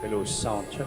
Hello, sound check.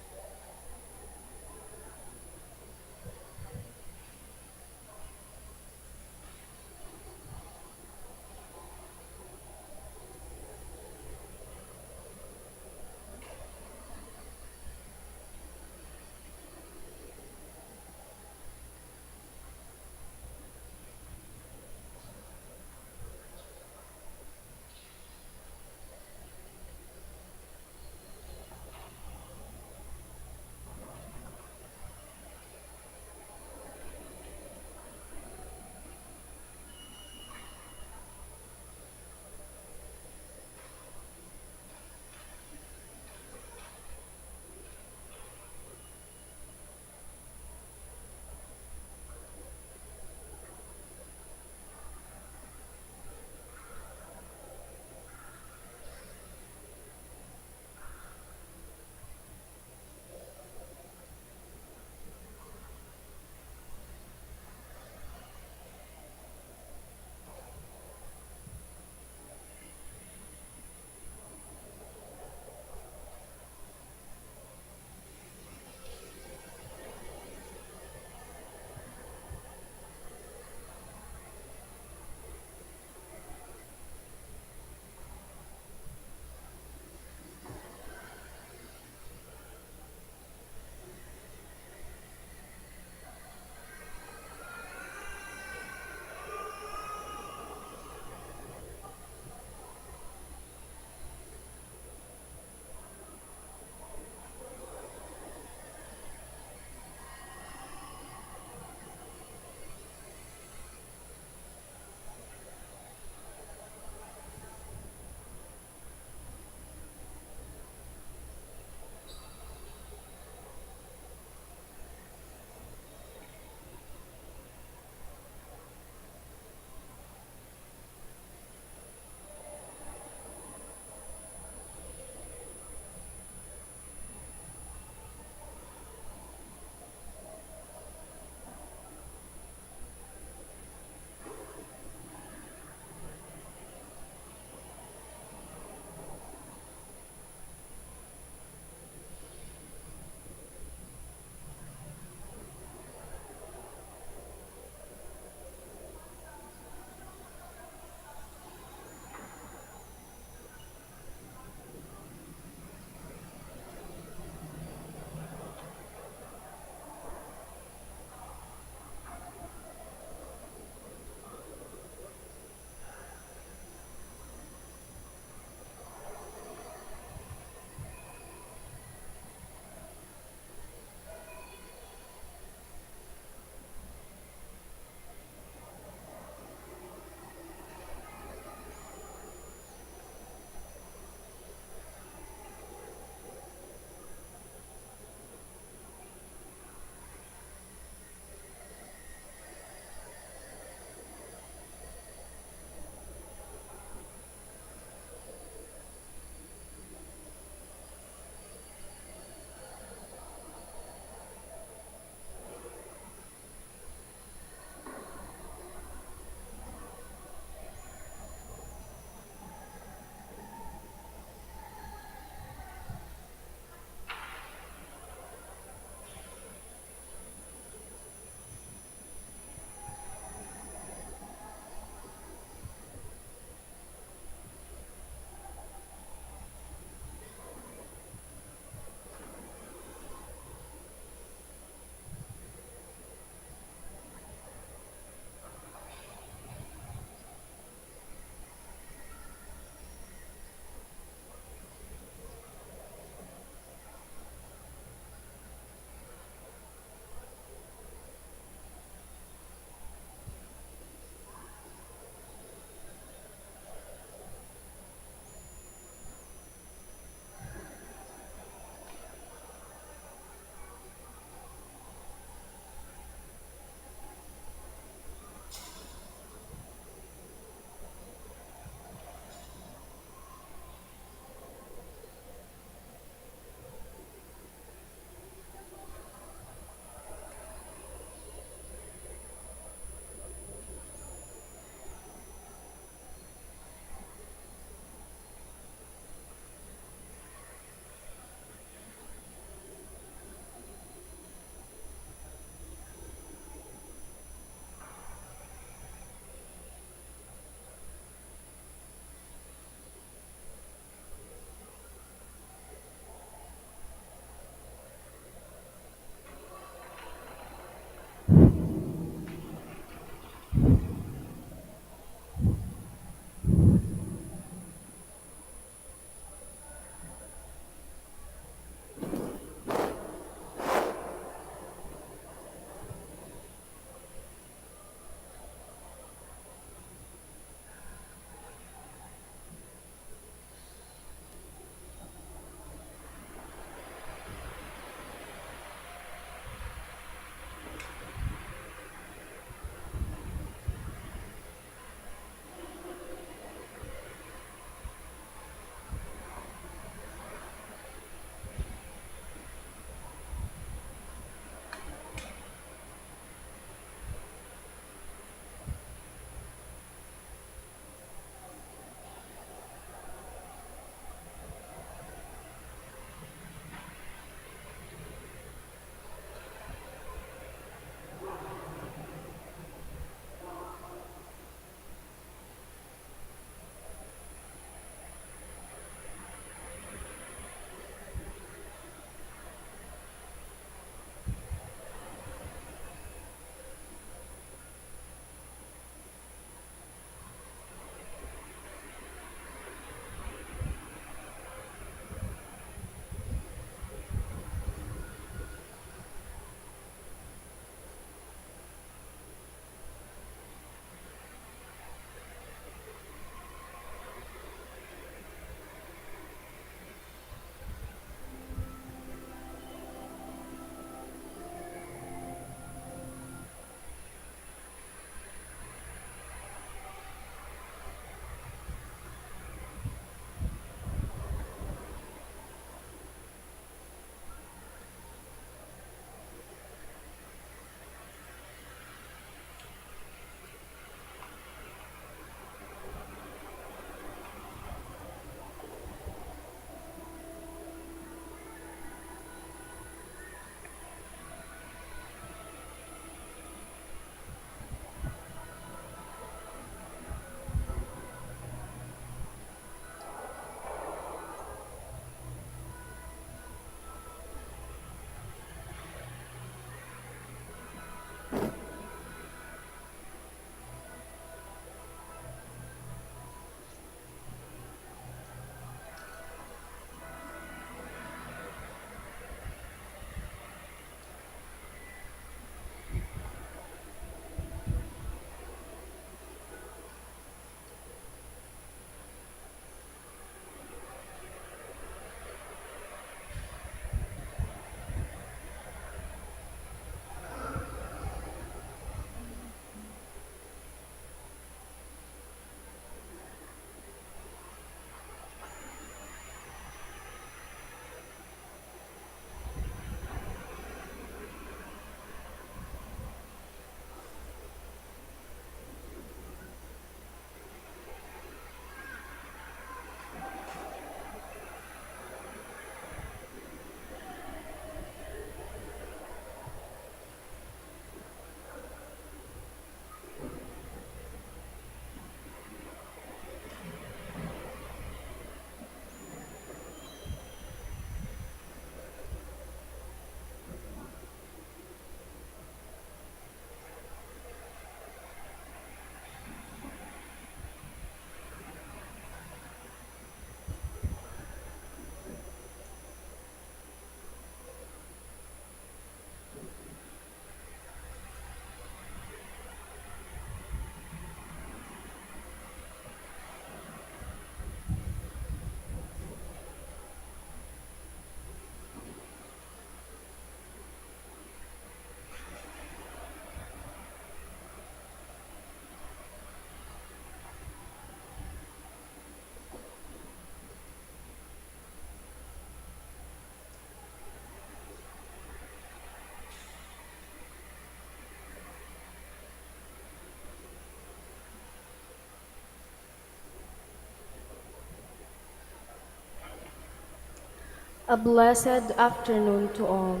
A blessed afternoon to all.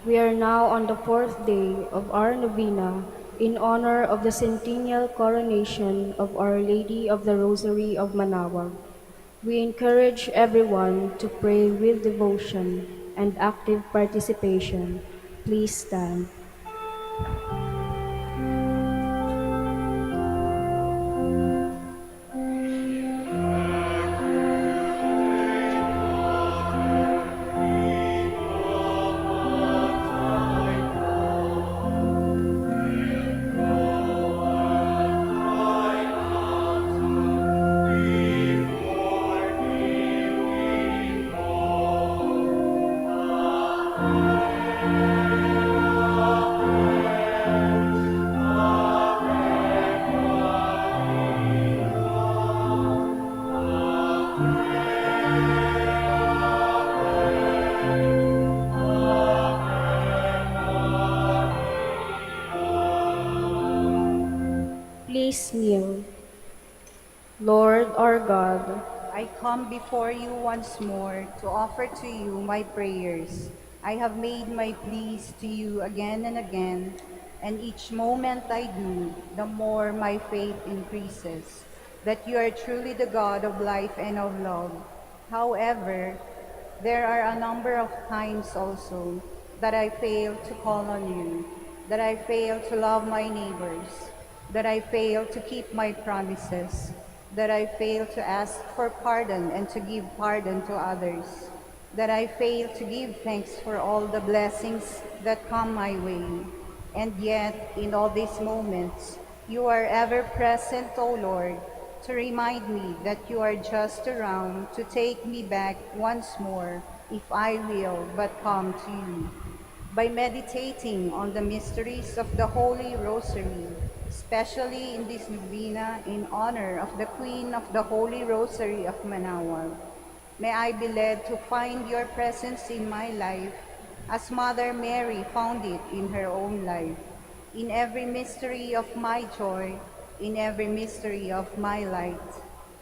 We are now on the fourth day of our novena in honor of the centennial coronation of Our Lady of the Rosary of Manaoag. We encourage everyone to pray with devotion and active participation. Please stand. Please kneel. Lord our God, I come before you once more to offer to you my prayers. I have made my pleas to you again and again, and each moment I do, the more my faith increases, that you are truly the God of life and of love. However, there are a number of times also that I fail to call on you, that I fail to love my neighbors, that I fail to keep my promises, that I fail to ask for pardon and to give pardon to others, that I fail to give thanks for all the blessings that come my way. And yet, in all these moments, you are ever present, O Lord, to remind me that you are just around to take me back once more, if I will but come to you. By meditating on the mysteries of the Holy Rosary, especially in this novena in honor of the Queen of the Holy Rosary of Manaoag, may I be led to find your presence in my life as Mother Mary found it in her own life, in every mystery of my joy, in every mystery of my light,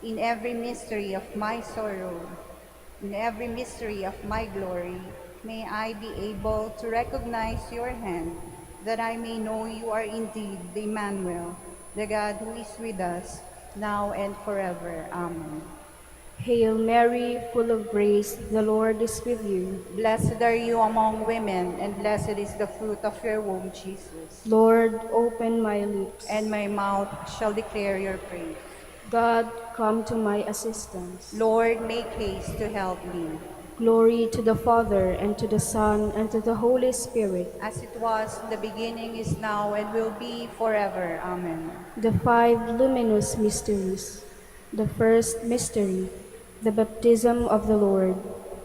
in every mystery of my sorrow, in every mystery of my glory. May I be able to recognize your hand, that I may know you are indeed the Emmanuel, the God who is with us, now and forever. Amen. Hail Mary, full of grace, the Lord is with you. Blessed are you among women, and blessed is the fruit of your womb, Jesus. Lord, open my And lips. my mouth shall declare your praise. God, come to my assistance. Lord, make haste to help me. Glory to the Father, and to the Son, and to the Holy Spirit. As it was in the beginning, is now, and will be forever. Amen. The five luminous mysteries. The first mystery, the baptism of the Lord.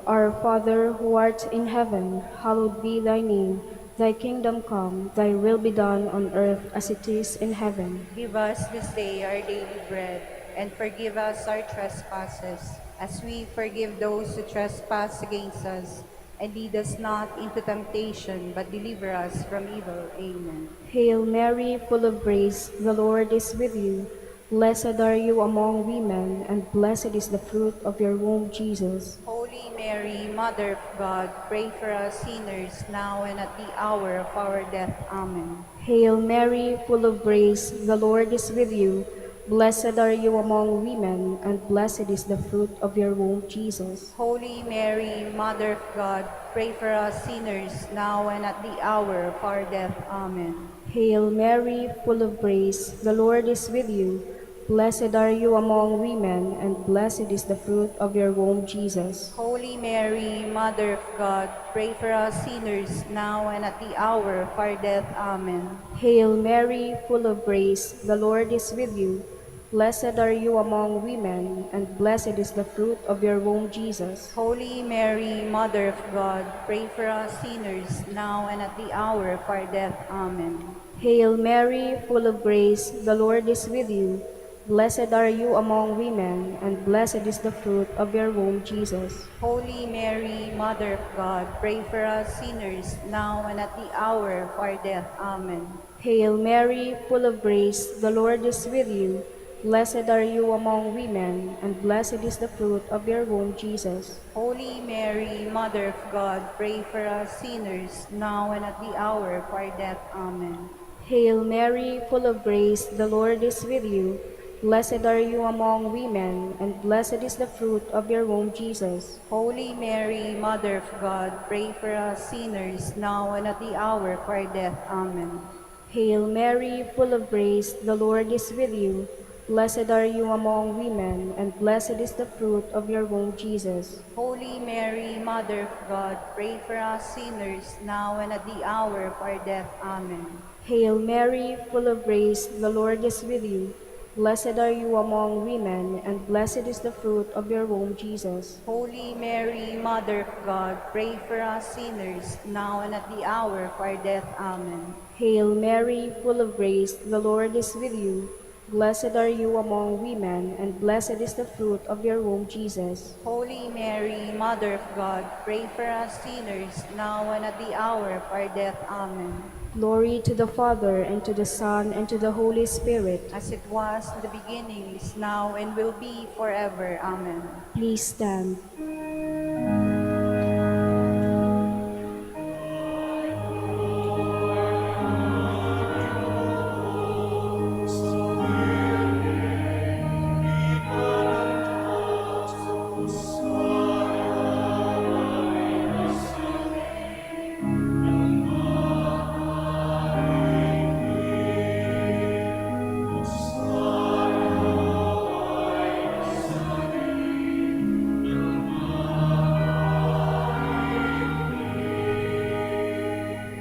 Our Father, who art in heaven, hallowed be thy name. Thy kingdom come, thy will be done on earth as it is in heaven. Give us this day our daily bread, and forgive us our trespasses, as we forgive those who trespass against us. And lead us not into temptation, but deliver us from evil. Amen. Hail Mary, full of grace, the Lord is with you. Blessed are you among women, and blessed is the fruit of your womb, Jesus. Holy Mary, Mother of God, pray for us sinners, now and at the hour of our death. Amen. Hail Mary, full of grace, the Lord is with you. Blessed are you among women, and blessed is the fruit of your womb, Jesus. Holy Mary, Mother of God, pray for us sinners, now and at the hour of our death. Amen. Hail Mary, full of grace, the Lord is with you. Blessed are you among women, and blessed is the fruit of your womb, Jesus. Holy Mary, Mother of God, pray for us sinners, now and at the hour of our death. Amen. Hail Mary, full of grace, the Lord is with you. Blessed are you among women, and blessed is the fruit of your womb, Jesus. Holy Mary, Mother of God, pray for us sinners, now and at the hour of our death. Amen. Hail Mary, full of grace, the Lord is with you. Blessed are you among women, and blessed is the fruit of your womb, Jesus. Holy Mary, Mother of God, pray for us sinners, now and at the hour of our death. Amen. Hail Mary, full of grace, the Lord is with you. Blessed are you among women, and blessed is the fruit of your womb, Jesus. Holy Mary, Mother of God, pray for us sinners, now and at the hour of our death. Amen. Hail Mary, full of grace, the Lord is with you. Blessed are you among women, and blessed is the fruit of your womb, Jesus. Holy Mary, Mother of God, pray for us sinners, now and at the hour of our death. Amen. Hail Mary, full of grace, the Lord is with you. Blessed are you among women, and blessed is the fruit of your womb, Jesus. Holy Mary, Mother of God, pray for us sinners, now and at the hour of our death. Amen. Hail Mary, full of grace, the Lord is with you. Blessed are you among women, and blessed is the fruit of your womb, Jesus. Holy Mary, Mother of God, pray for us sinners, now and at the hour of our death. Amen. Hail Mary, full of grace, the Lord is with you. Blessed are you among women, and blessed is the fruit of your womb, Jesus. Holy Mary, Mother of God, pray for us sinners, now and at the hour of our death. Amen. Glory to the Father, and to the Son, and to the Holy Spirit. As it was in the beginning, is now, and will be forever. Amen. Please stand.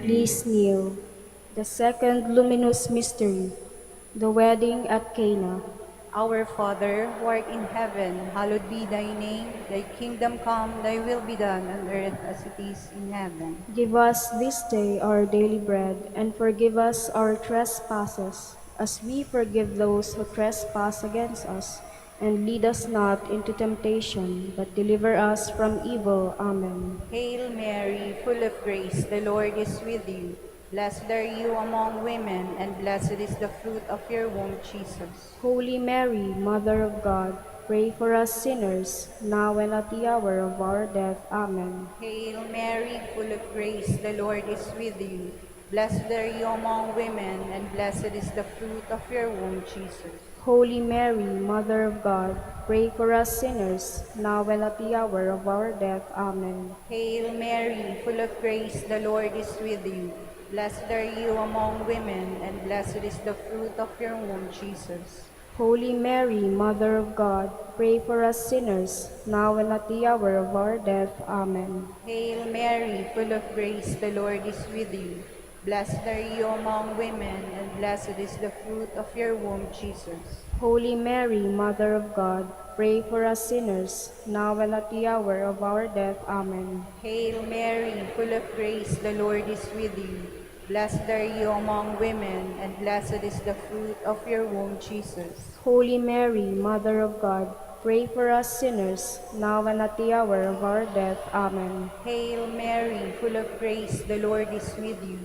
Please kneel. The second luminous mystery, the wedding at Cana. Our Father, who art in heaven, hallowed be thy name. Thy kingdom come, thy will be done on earth as it is in heaven. Give us this day our daily bread, and forgive us our trespasses, as we forgive those who trespass against us. And lead us not into temptation, but deliver us from evil. Amen. Hail Mary, full of grace, the Lord is with you. Blessed are you among women, and blessed is the fruit of your womb, Jesus. Holy Mary, Mother of God, pray for us sinners, now and at the hour of our death. Amen. Hail Mary, full of grace, the Lord is with you. Blessed are you among women, and blessed is the fruit of your womb, Jesus. Holy Mary, Mother of God, pray for us sinners, now and at the hour of our death. Amen. Hail Mary, full of grace, the Lord is with you. Blessed are you among women, and blessed is the fruit of your womb, Jesus. Holy Mary, Mother of God, pray for us sinners, now and at the hour of our death. Amen. Hail Mary, full of grace, the Lord is with you. Blessed are you among women, and blessed is the fruit of your womb, Jesus. Holy Mary, Mother of God, pray for us sinners, now and at the hour of our death. Amen. Hail Mary, full of grace, the Lord is with you. Blessed are you among women, and blessed is the fruit of your womb, Jesus. Holy Mary, Mother of God, pray for us sinners, now and at the hour of our death. Amen. Hail Mary, full of grace, the Lord is with you.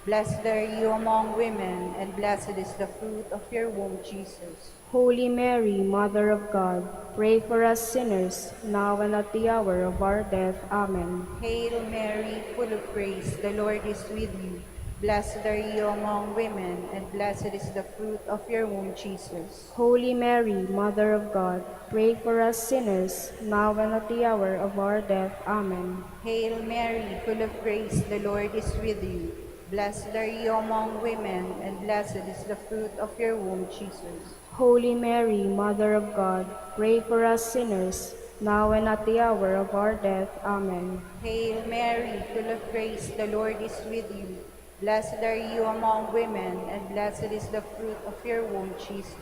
Blessed are you among women, and blessed is the fruit of your womb, Jesus. Holy Mary, Mother of God, pray for us sinners, now and at the hour of our death. Amen. Hail Mary, full of grace, the Lord is with you. Blessed are you among women, and blessed is the fruit of your womb, Jesus. Holy Mary, Mother of God, pray for us sinners, now and at the hour of our death. Amen. Hail Mary, full of grace, the Lord is with you. Blessed are you among women, and blessed is the fruit of your womb, Jesus. Holy Mary, Mother of God, pray for us sinners, now and at the hour of our death. Amen. Hail Mary, full of grace, the Lord is with you. Blessed are you among women, and blessed is the fruit of your womb, Jesus.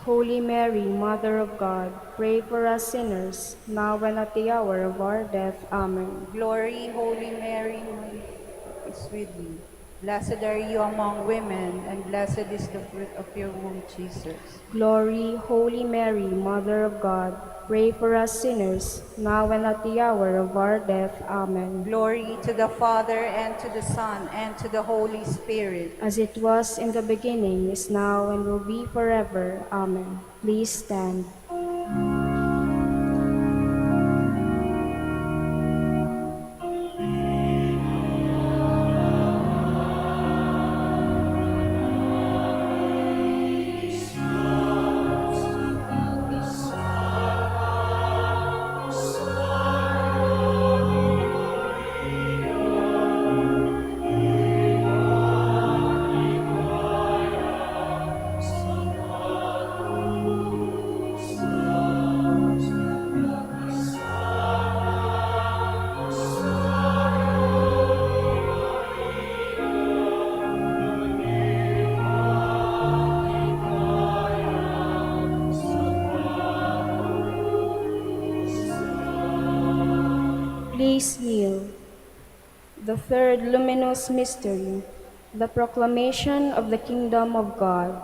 Holy Mary, Mother of God, pray for us sinners, now and at the hour of our death. Amen. Glory, Holy Mary, is with you. Blessed are you among women, and blessed is the fruit of your womb, Jesus. Glory, Holy Mary, Mother of God, pray for us sinners, now and at the hour of our death. Amen. Glory to the Father, and to the Son, and to the Holy Spirit. As it was in the beginning, is now, and will be forever. Amen. Please stand. Please kneel. The third luminous mystery, the proclamation of the kingdom of God.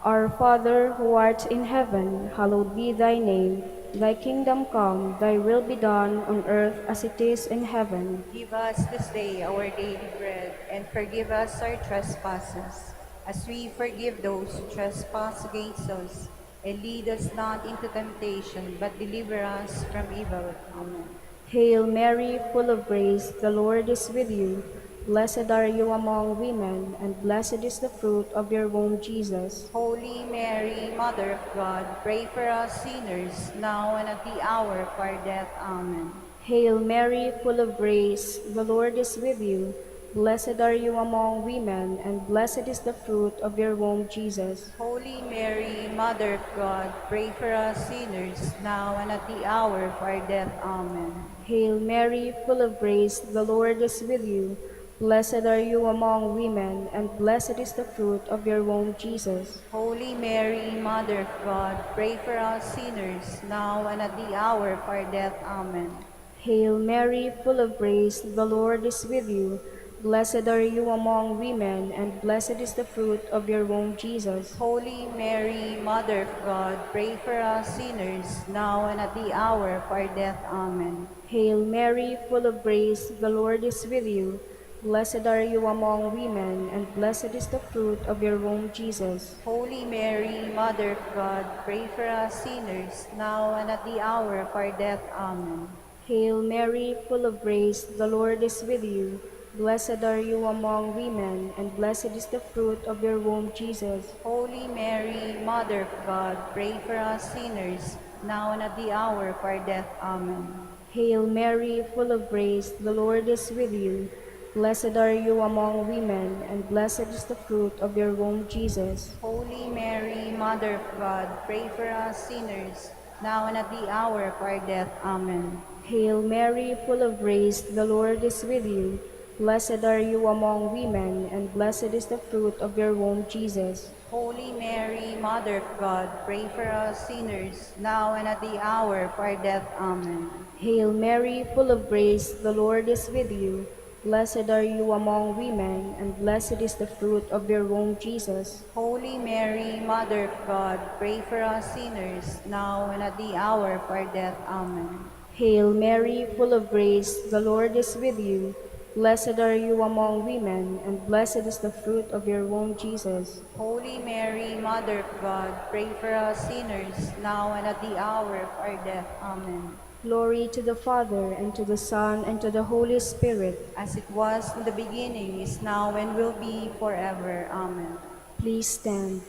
Our Father, who art in heaven, hallowed be thy name. Thy kingdom come, thy will be done on earth as it is in heaven. Give us this day our daily bread, and forgive us our trespasses, as we forgive those who trespass against us. And lead us not into temptation, but deliver us from evil. Amen. Hail Mary, full of grace, the Lord is with you. Blessed are you among women, and blessed is the fruit of your womb, Jesus. Holy Mary, Mother of God, pray for us sinners, now and at the hour of our death. Amen. Hail Mary, full of grace, the Lord is with you. Blessed are you among women, and blessed is the fruit of your womb, Jesus. Holy Mary, Mother of God, pray for us sinners, now and at the hour of our death. Amen. Hail Mary, full of grace, the Lord is with you. Blessed are you among women, and blessed is the fruit of your womb, Jesus. Holy Mary, Mother of God, pray for us sinners, now and at the hour of our death. Amen. Hail Mary, full of grace, the Lord is with you. Blessed are you among women, and blessed is the fruit of your womb, Jesus. Holy Mary, Mother of God, pray for us sinners, now and at the hour of our death. Amen. Hail Mary, full of grace, the Lord is with you. Blessed are you among women, and blessed is the fruit of your womb, Jesus. Holy Mary, Mother of God, pray for us sinners, now and at the hour of our death. Amen. Hail Mary, full of grace, the Lord is with you. Blessed are you among women, and blessed is the fruit of your womb, Jesus. Holy Mary, Mother of God, pray for us sinners, now and at the hour of our death. Amen. Hail Mary, full of grace, the Lord is with you. Blessed are you among women, and blessed is the fruit of your womb, Jesus. Holy Mary, Mother of God, pray for us sinners, now and at the hour of our death. Amen. Hail Mary, full of grace, the Lord is with you. Blessed are you among women, and blessed is the fruit of your womb, Jesus. Holy Mary, Mother of God, pray for us sinners, now and at the hour of our death. Amen. Hail Mary, full of grace, the Lord is with you. Blessed are you among women, and blessed is the fruit of your womb, Jesus. Holy Mary, Mother of God, pray for us sinners, now and at the hour of our death. Amen. Hail Mary, full of grace, the Lord is with you. Blessed are you among women, and blessed is the fruit of your womb, Jesus. Holy Mary, Mother of God, pray for us sinners, now and at the hour of our death. Amen. Glory to the Father, and to the Son, and to the Holy Spirit. As it was in the beginning, is now, and will be forever. Amen. Please stand.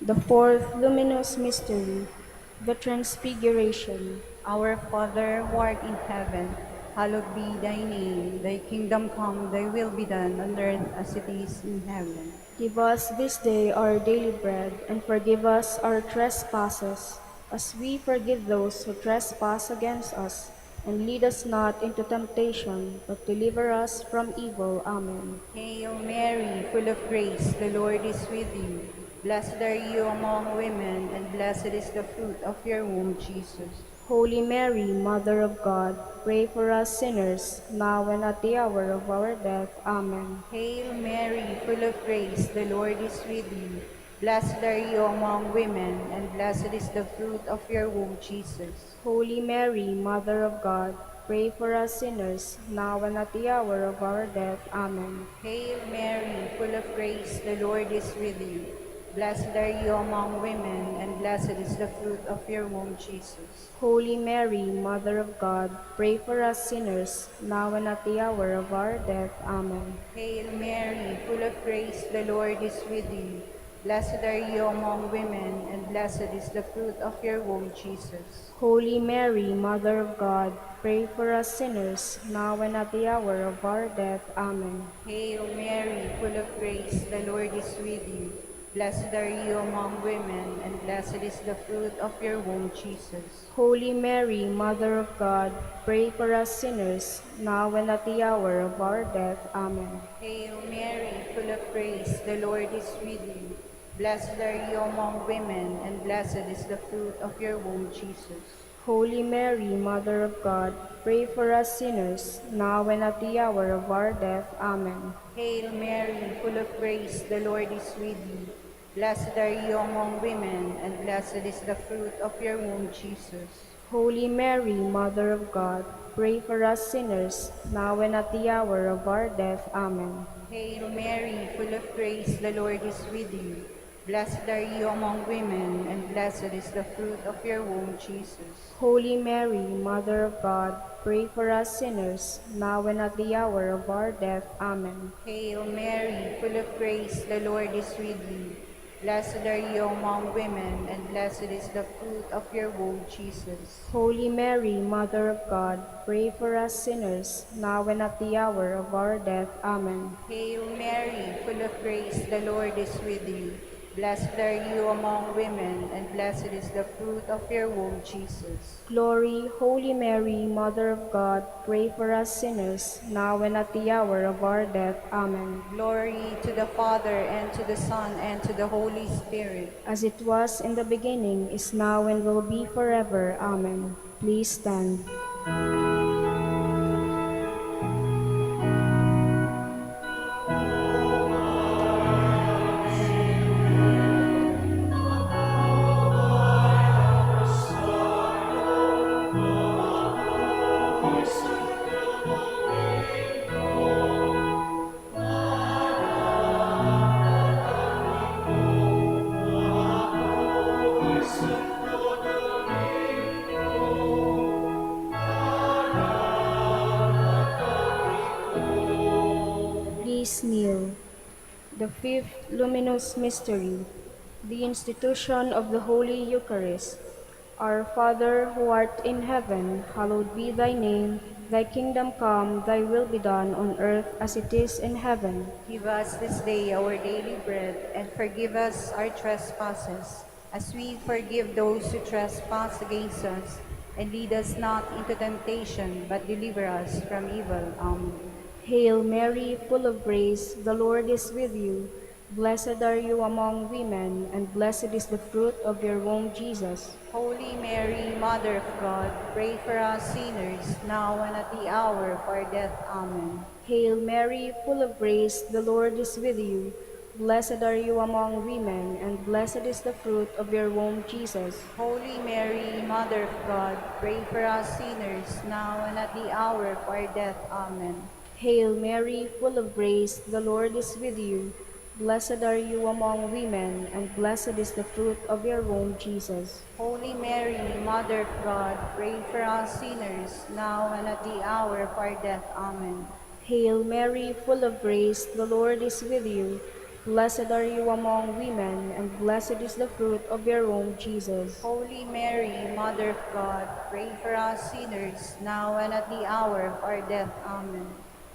The fourth luminous mystery, the Transfiguration. Our Father who art in heaven, hallowed be thy name. Thy kingdom come, thy will be done on earth as it is in heaven. Give us this day our daily bread, and forgive us our trespasses, as we forgive those who trespass against us. And lead us not into temptation, but deliver us from evil. Amen. Hail Mary, full of grace, the Lord is with you. Blessed are you among women, and blessed is the fruit of your womb, Jesus. Holy Mary, Mother of God, pray for us sinners, now and at the hour of our death. Amen. Hail Mary, full of grace, the Lord is with you. Blessed are you among women, and blessed is the fruit of your womb, Jesus. Holy Mary, Mother of God, pray for us sinners, now and at the hour of our death. Amen. Hail Mary, full of grace, the Lord is with you. Blessed are you among women, and blessed is the fruit of your womb, Jesus. Holy Mary, Mother of God, pray for us sinners, now and at the hour of our death. Amen. Hail Mary, full of grace, the Lord is with you. Blessed are you among women, and blessed is the fruit of your womb, Jesus. Holy Mary, Mother of God, pray for us sinners, now and at the hour of our death. Amen. Hail Mary, full of grace, the Lord is with you. Blessed are you among women, and blessed is the fruit of your womb, Jesus. Holy Mary, Mother of God, pray for us sinners, now and at the hour of our death. Amen. Hail Mary, full of grace, the Lord is with you. Blessed are you among women, and blessed is the fruit of your womb, Jesus. Holy Mary, Mother of God, pray for us sinners, now and at the hour of our death. Amen. Hail Mary, full of grace, the Lord is with you. Blessed are you among women, and blessed is the fruit of your womb, Jesus. Holy Mary, Mother of God, pray for us sinners, now and at the hour of our death. Amen. Hail Mary, full of grace, the Lord is with you. Blessed are you among women, and blessed is the fruit of your womb, Jesus. Holy Mary, Mother of God, pray for us sinners, now and at the hour of our death. Amen. Hail Mary, full of grace, the Lord is with you. Blessed are you among women, and blessed is the fruit of your womb, Jesus. Holy Mary, Mother of God, pray for us sinners, now and at the hour of our death. Amen. Hail Mary, full of grace, the Lord is with you. Blessed are you among women, and blessed is the fruit of your womb, Jesus. Glory, Holy Mary, Mother of God, pray for us sinners, now and at the hour of our death. Amen. Glory to the Father, and to the Son, and to the Holy Spirit. As it was in the beginning, is now, and will be forever. Amen. Please stand. Please kneel. The fifth luminous mystery, the institution of the Holy Eucharist. Our Father, who art in heaven, hallowed be thy name. Thy kingdom come, thy will be done on earth as it is in heaven. Give us this day our daily bread, and forgive us our trespasses, as we forgive those who trespass against us. And lead us not into temptation, but deliver us from evil. Amen. Hail Mary, full of grace, the Lord is with you. Blessed are you among women, and blessed is the fruit of your womb, Jesus. Holy Mary, Mother of God, pray for us sinners, now and at the hour of our death. Amen. Hail Mary, full of grace, the Lord is with you. Blessed are you among women, and blessed is the fruit of your womb, Jesus. Holy Mary, Mother of God, pray for us sinners, now and at the hour of our death. Amen. Hail Mary, full of grace, the Lord is with you. Blessed are you among women, and blessed is the fruit of your womb, Jesus. Holy Mary, Mother of God, pray for us sinners, now and at the hour of our death. Amen. Hail Mary, full of grace, the Lord is with you. Blessed are you among women, and blessed is the fruit of your womb, Jesus. Holy Mary, Mother of God, pray for us sinners, now and at the hour of our death. Amen.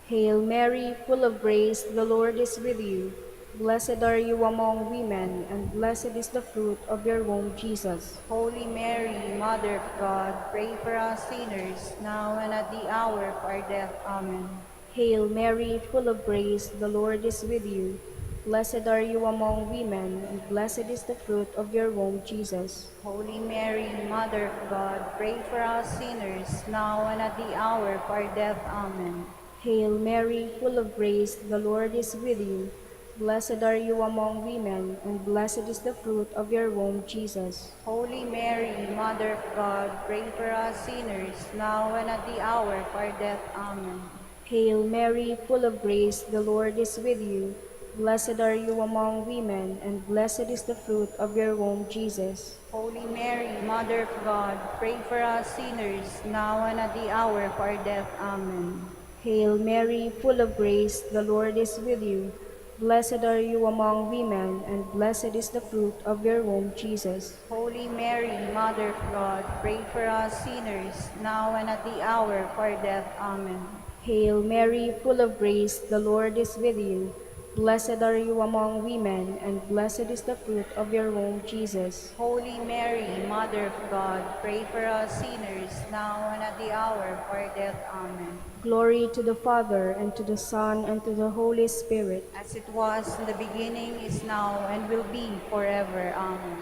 Hail Mary, full of grace, the Lord is with you. Blessed are you among women, and blessed is the fruit of your womb, Jesus. Holy Mary, Mother of God, pray for us sinners, now and at the hour of our death. Amen. Hail Mary, full of grace, the Lord is with you. Blessed are you among women, and blessed is the fruit of your womb, Jesus. Holy Mary, Mother of God, pray for us sinners, now and at the hour of our death. Amen. Hail Mary, full of grace, the Lord is with you. Blessed are you among women, and blessed is the fruit of your womb, Jesus. Holy Mary, Mother of God, pray for us sinners, now and at the hour of our death. Amen. Hail Mary, full of grace, the Lord is with you. Blessed are you among women, and blessed is the fruit of your womb, Jesus. Holy Mary, Mother of God, pray for us sinners, now and at the hour of our death. Amen. Hail Mary, full of grace, the Lord is with you. Blessed are you among women, and blessed is the fruit of your womb, Jesus. Holy Mary, Mother of God, pray for us sinners, now and at the hour of our death. Amen. Hail Mary, full of grace, the Lord is with you. Blessed are you among women, and blessed is the fruit of your womb, Jesus. Holy Mary, Mother of God, pray for us sinners, now and at the hour of our death. Amen. Glory to the Father, and to the Son, and to the Holy Spirit. As it was in the beginning, is now, and will be forever. Amen.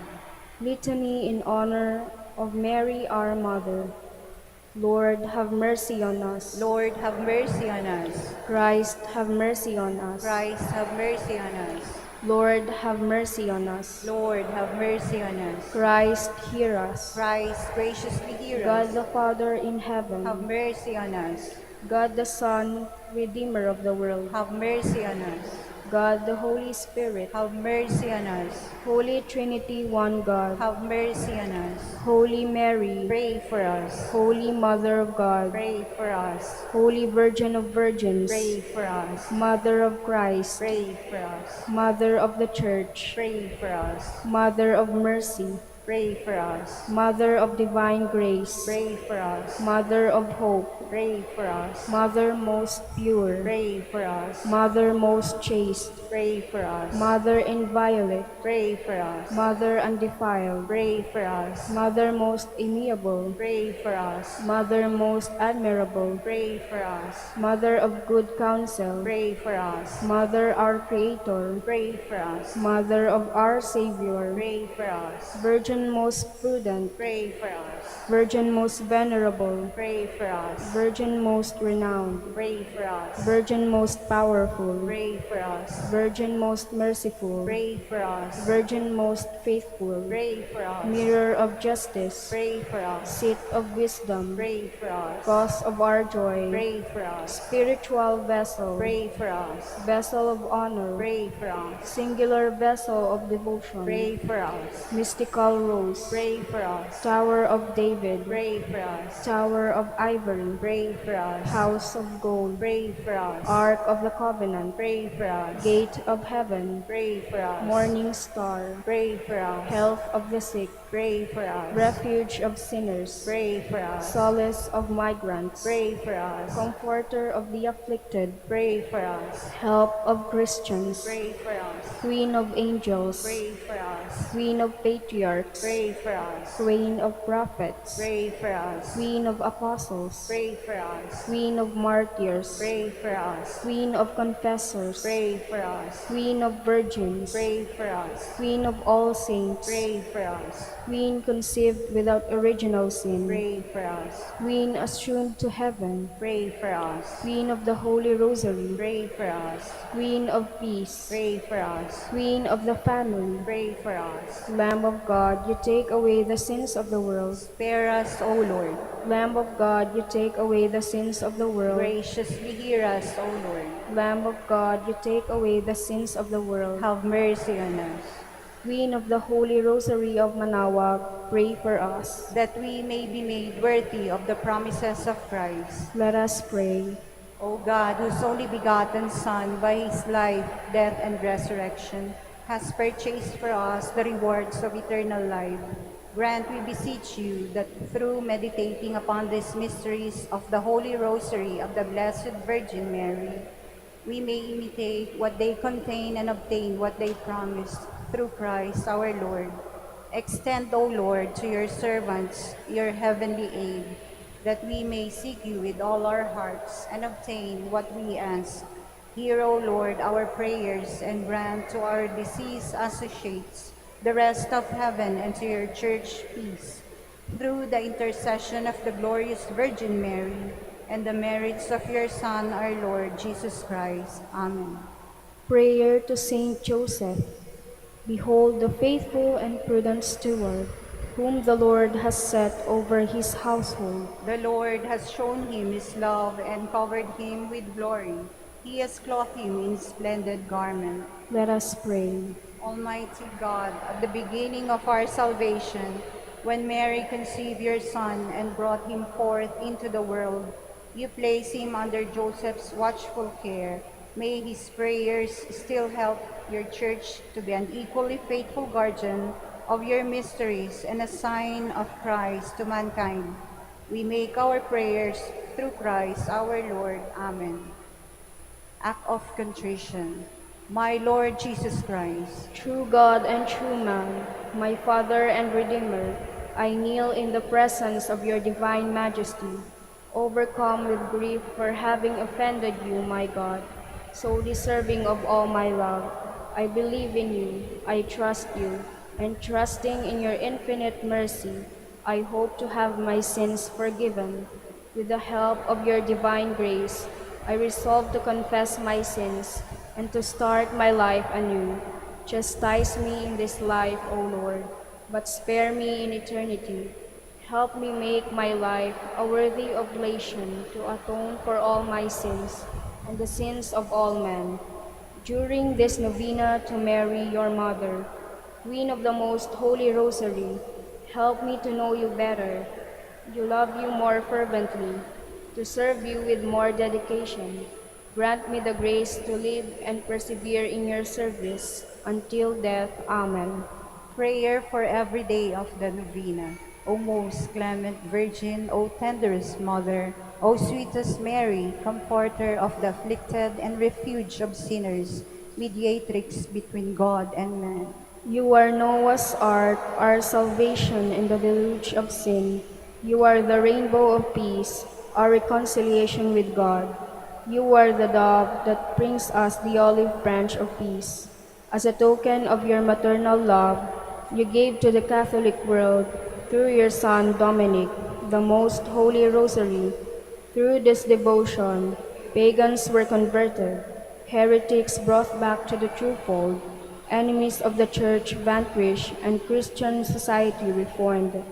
Litany in honor of Mary, our Mother. Lord, have mercy on us. Lord, have mercy on us. Christ, have mercy on us. Christ, have mercy on us. Lord, have mercy on us. Lord, have mercy on us. Christ, hear us. Christ, graciously hear God us. the Father in Have heaven, mercy on us. God the Son, Redeemer of the world, Have mercy on us. God the Holy Spirit, Have mercy on us. Holy Trinity, one God, Have mercy on us. Holy Mary, Pray for us. Holy Mother of God, Pray for us. Holy Virgin of Virgins, Pray for us. Mother of Christ, Pray for us. Mother of the Church, Pray for us. Mother of Mercy, Pray for us. Mother of Divine Grace, Pray for us. Mother of Hope, Pray for us. Mother most pure, Pray for us. Mother most chaste, Pray for us. Mother inviolate, Pray for us. Mother undefiled, Pray for us. Mother most amiable, Pray for us. Mother most admirable, Pray for us. Mother of good counsel, Pray for us. Mother our Creator, Pray for us. Mother of our Savior, Pray for us. Virgin most prudent, Pray for us. Virgin most venerable, Pray for us. Virgin most renowned, Pray for us. Virgin most powerful, Pray for us. Virgin most merciful, Pray for us. Virgin most faithful, Pray for us. Mirror of justice, Pray for us. Seat of wisdom, Pray for us. Cause of our joy, Pray for us. Spiritual vessel, Pray for us. Vessel of honor, Pray for us. Singular vessel of devotion, Pray for us. Mystical rose, Pray for us. Tower of David, Pray for us. Tower of ivory, Pray for us. House of gold, Pray for us. Ark of the covenant, Pray for us. Gate of heaven, Pray for us. Morning star, Pray for us. Health of the sick, Pray for us. Refuge of sinners, Pray for us. Solace of migrants, Pray for us. Comforter of the afflicted, Pray for us. Help of Christians, Pray for us. Queen of angels, Pray for us. Queen of patriarchs, Pray for us. Queen of prophets, Pray for us. Queen of apostles, Pray for us. Queen of martyrs, Pray for us. Queen of confessors, Pray for us. Queen of virgins, Pray for us. Queen of all saints, Pray for us. Queen conceived without original sin, Pray for us. Queen assumed to heaven, Pray for us. Queen of the Holy Rosary, Pray for us. Queen of peace, Pray for us. Queen of the family, Pray for us. Lamb of God, you take away the sins of the world. Spare us, O Lord. Lamb of God, you take away the sins of the world. Graciously hear us, O Lord. Lamb of God, you take away the sins of the world. Have mercy on us, Queen of the Holy Rosary of Manaoag, pray for us. that we may be made worthy of the promises of Christ. Let us pray. O God, whose only begotten Son, by his life, death, and resurrection, has purchased for us the rewards of eternal life, grant, we beseech you, that through meditating upon these mysteries of the Holy Rosary of the Blessed Virgin Mary, we may imitate what they contain and obtain what they promise, through Christ our Lord. Extend, O Lord, to your servants your heavenly aid, that we may seek you with all our hearts and obtain what we ask. Hear, O Lord, our prayers, and grant to our deceased associates the rest of heaven, and to your church peace. Through the intercession of the glorious Virgin Mary and the merits of your Son, our Lord Jesus Christ. Amen. Prayer to Saint Joseph. Behold the faithful and prudent steward, whom the Lord has set over his household. The Lord has shown him his love and covered him with glory. He has clothed him in splendid garment. Let us pray. Almighty God, at the beginning of our salvation, when Mary conceived your Son and brought him forth into the world, you placed him under Joseph's watchful care. May his prayers still help your church to be an equally faithful guardian of your mysteries and a sign of Christ to mankind. We make our prayers through Christ our Lord. Amen. Act of contrition. My Lord Jesus Christ, True God and true man, my Father and Redeemer, I kneel in the presence of your divine majesty, overcome with grief for having offended you, my God, so deserving of all my love. I believe in you, I trust you, and trusting in your infinite mercy, I hope to have my sins forgiven. With the help of your divine grace, I resolve to confess my sins and to start my life anew. Chastise me in this life, O Lord, but spare me in eternity. Help me make my life a worthy oblation to atone for all my sins and the sins of all men. During this novena to Mary, your Mother, Queen of the Most Holy Rosary, help me to know you better, to love you more fervently, to serve you with more dedication. Grant me the grace to live and persevere in your service until death. Amen. prayer for every day of the novena. O most clement Virgin, O tenderest Mother, O sweetest Mary, comforter of the afflicted and refuge of sinners, mediatrix between God and man. You are Noah's ark, our salvation in the deluge of sin. You are the rainbow of peace, our reconciliation with God. You are the dove that brings us the olive branch of peace. As a token of your maternal love, you gave to the Catholic world, through your Son Dominic, the most holy rosary. Through this devotion, pagans were converted, heretics brought back to the true fold, enemies of the Church vanquished, and Christian society reformed.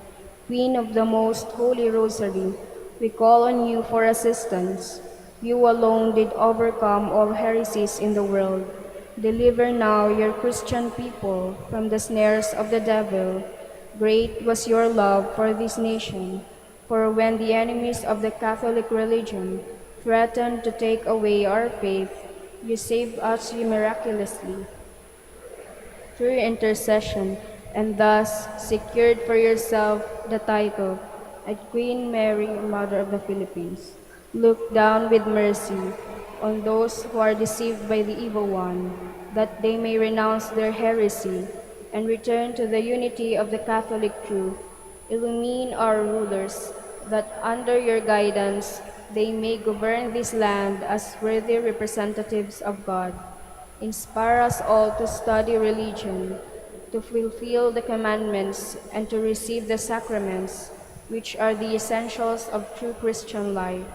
Queen of the most holy rosary, we call on you for assistance. You alone did overcome all heresies in the world. Deliver now your Christian people from the snares of the devil. Great was your love for this nation, for when the enemies of the Catholic religion threatened to take away our faith, you saved us miraculously through your intercession, and thus secured for yourself the title of Queen Mary, Mother of the Philippines. Look down with mercy on those who are deceived by the evil one, that they may renounce their heresy and return to the unity of the Catholic truth. Illumine our rulers, that under your guidance they may govern this land as worthy representatives of God. Inspire us all to study religion, to fulfill the commandments, and to receive the sacraments, which are the essentials of true Christian life.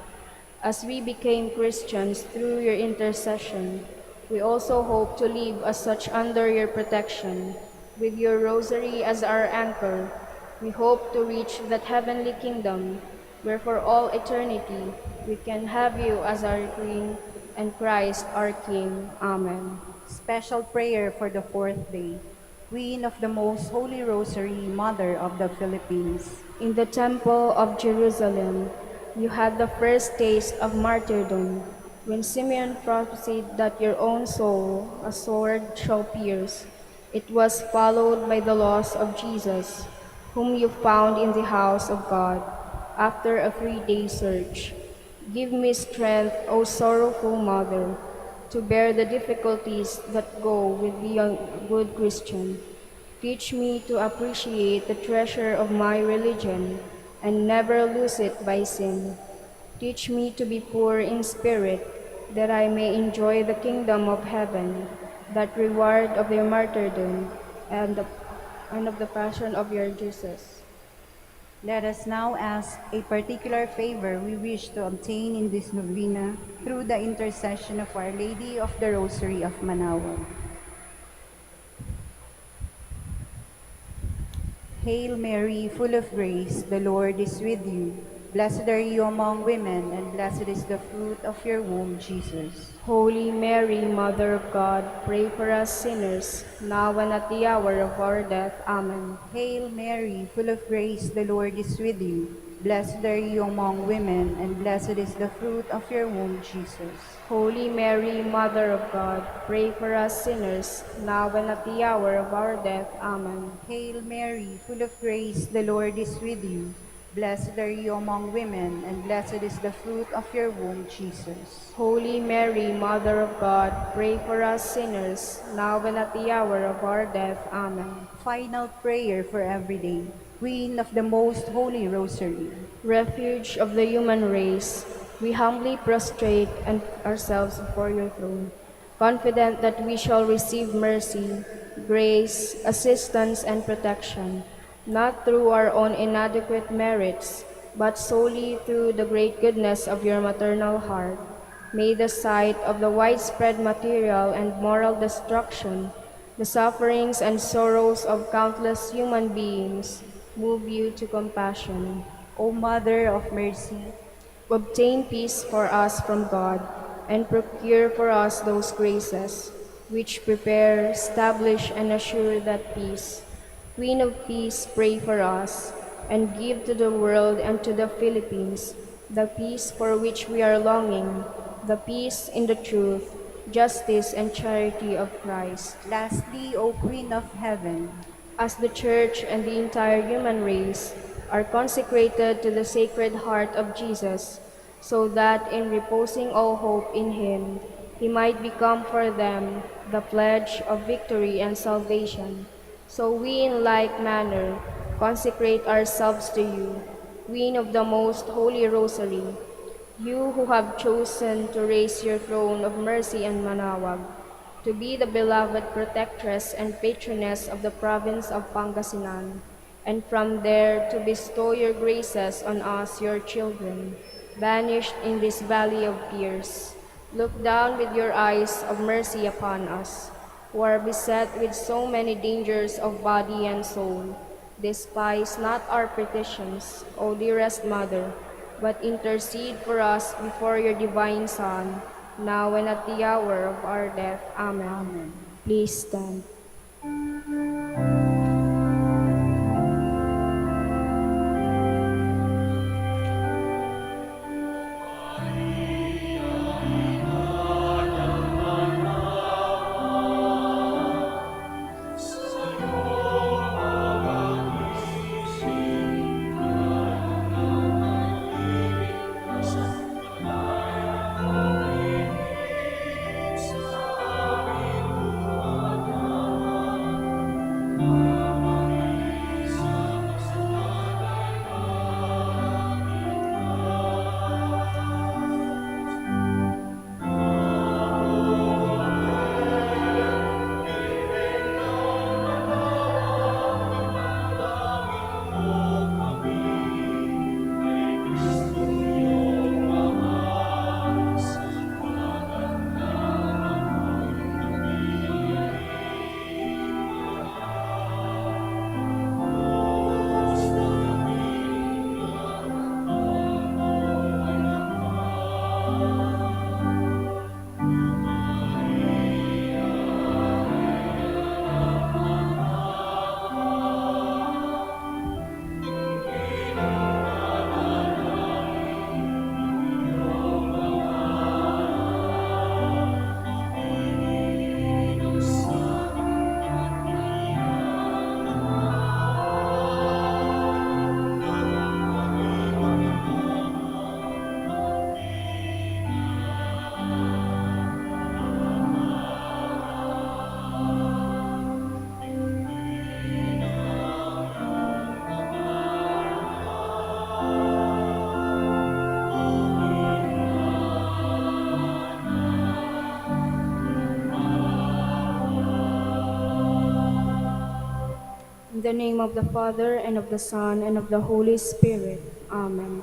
As we became Christians through your intercession, we also hope to live as such under your protection. With your rosary as our anchor, we hope to reach that heavenly kingdom where for all eternity we can have you as our Queen and Christ our King. Amen. Special prayer for the fourth day. Queen of the Most Holy Rosary, Mother of the Philippines. In the temple of Jerusalem, you had the first taste of martyrdom. When Simeon prophesied that your own soul a sword shall pierce, it was followed by the loss of Jesus, whom you found in the house of God after a 3-day search. Give me strength, O sorrowful mother, to bear the difficulties that go with being a good Christian. Teach me to appreciate the treasure of my religion and never lose it by sin. Teach me to be poor in spirit, that I may enjoy the kingdom of heaven, that reward of your martyrdom, and of the passion of your Jesus. Let us now ask a particular favor we wish to obtain in this novena through the intercession of Our Lady of the Rosary of Manaoag. Hail Mary, full of grace, the Lord is with you. Blessed are you among women, and blessed is the fruit of your womb, Jesus. Holy Mary, Mother of God, pray for us sinners, now and at the hour of our death. Amen. Hail Mary, full of grace, the Lord is with you. Blessed are you among women, and blessed is the fruit of your womb, Jesus. Holy Mary, Mother of God, pray for us sinners, now and at the hour of our death. Amen. Hail Mary, full of grace, the Lord is with you. Blessed are you among women, and blessed is the fruit of your womb, Jesus. Holy Mary, Mother of God, pray for us sinners, now and at the hour of our death. Amen. Final prayer for every day. Queen of the Most Holy Rosary, Refuge of the human race, we humbly prostrate ourselves before your throne, confident that we shall receive mercy, grace, assistance, and protection, not through our own inadequate merits, but solely through the great goodness of your maternal heart. May the sight of the widespread material and moral destruction, the sufferings and sorrows of countless human beings, move you to compassion. O Mother of Mercy, Obtain peace for us from God, and procure for us those graces which prepare, establish, and assure that peace. Queen of Peace, pray for us, and give to the world and to the Philippines the peace for which we are longing, the peace in the truth, justice, and charity of Christ. lastly, O Queen of Heaven, As the Church and the entire human race are consecrated to the Sacred Heart of Jesus, so that in reposing all hope in Him, He might become for them the pledge of victory and salvation. So we in like manner consecrate ourselves to you, Queen of the Most Holy Rosary, you who have chosen to raise your throne of mercy in Manaoag, to be the beloved protectress and patroness of the province of Pangasinan, and from there to bestow your graces on us, your children, banished in this valley of tears. Look down with your eyes of mercy upon us, who are beset with so many dangers of body and soul. Despise not our petitions, O dearest Mother, but intercede for us before your divine Son, now and at the hour of our death. Amen. Amen. Please stand. In the name of the Father, and of the Son, and of the Holy Spirit. Amen.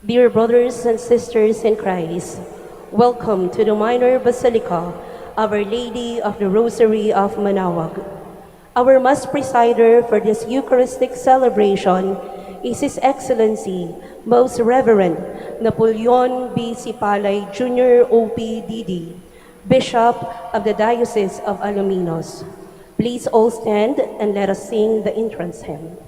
Dear brothers and sisters in Christ, welcome to the Minor Basilica of Our Lady of the Rosary of Manaoag. Our Mass presider for this Eucharistic celebration is His Excellency, Most Reverend Napoleon B. Sipalay Jr. OPDD, Bishop of the Diocese of Luminous. Please all stand and let us sing the entrance hymn.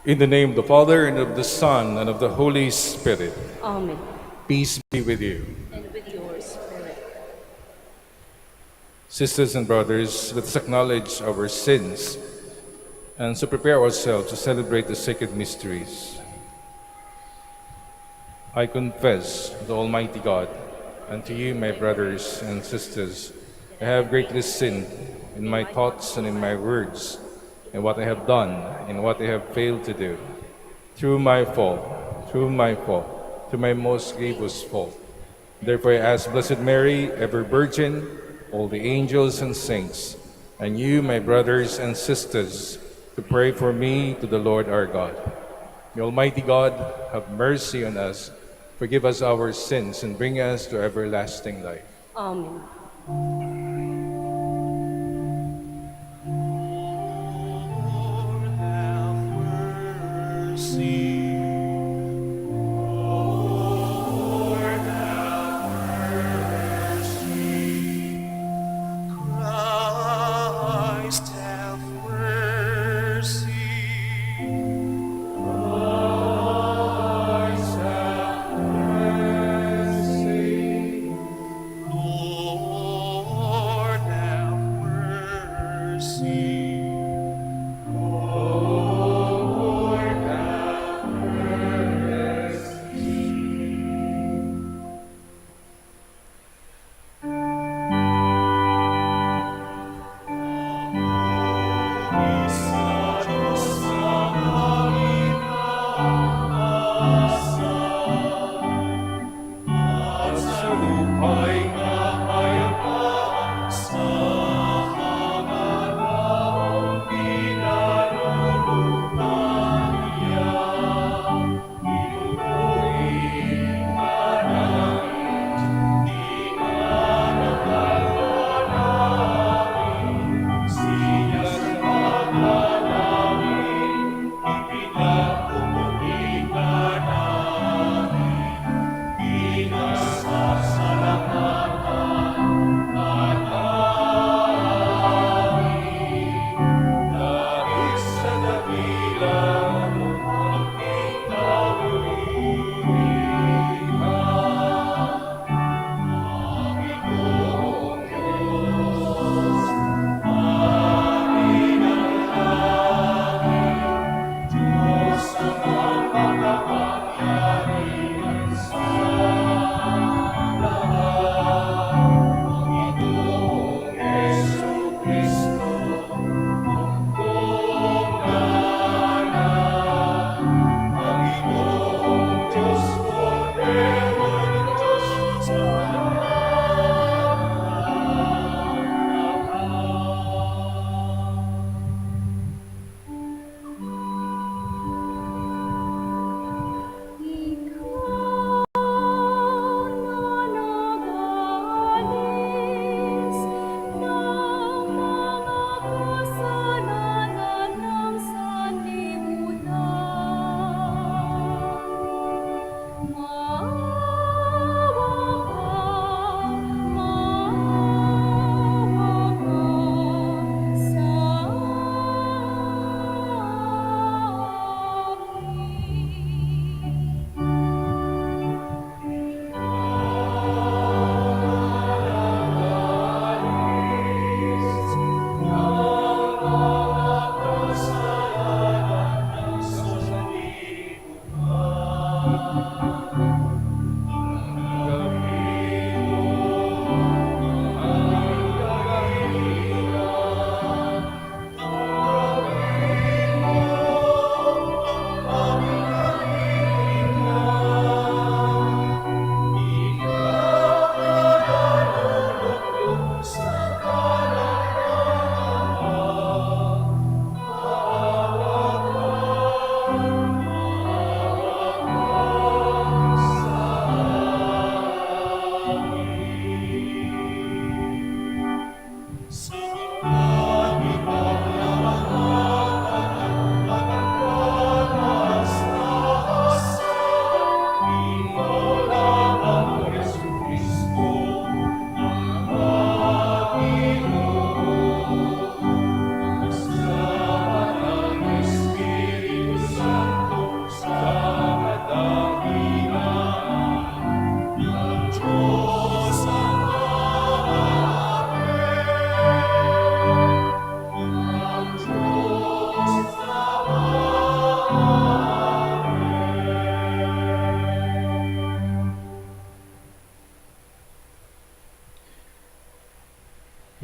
In the name of the Father, and of the Son, and of the Holy Spirit. Amen. Peace be with you. And with your spirit. Sisters and brothers, let us acknowledge our sins and so prepare ourselves to celebrate the sacred mysteries. I confess to Almighty God and to you, my brothers and sisters, I have greatly sinned in my thoughts and in my words, in what I have done and what I have failed to do. Through my fault, through my most grievous fault. Therefore I ask Blessed Mary, ever Virgin, all the angels and saints, and you, my brothers and sisters, to pray for me to the Lord our God. May Almighty God have mercy on us, forgive us our sins, and bring us to everlasting life. Amen. Christ have mercy. Lord have mercy.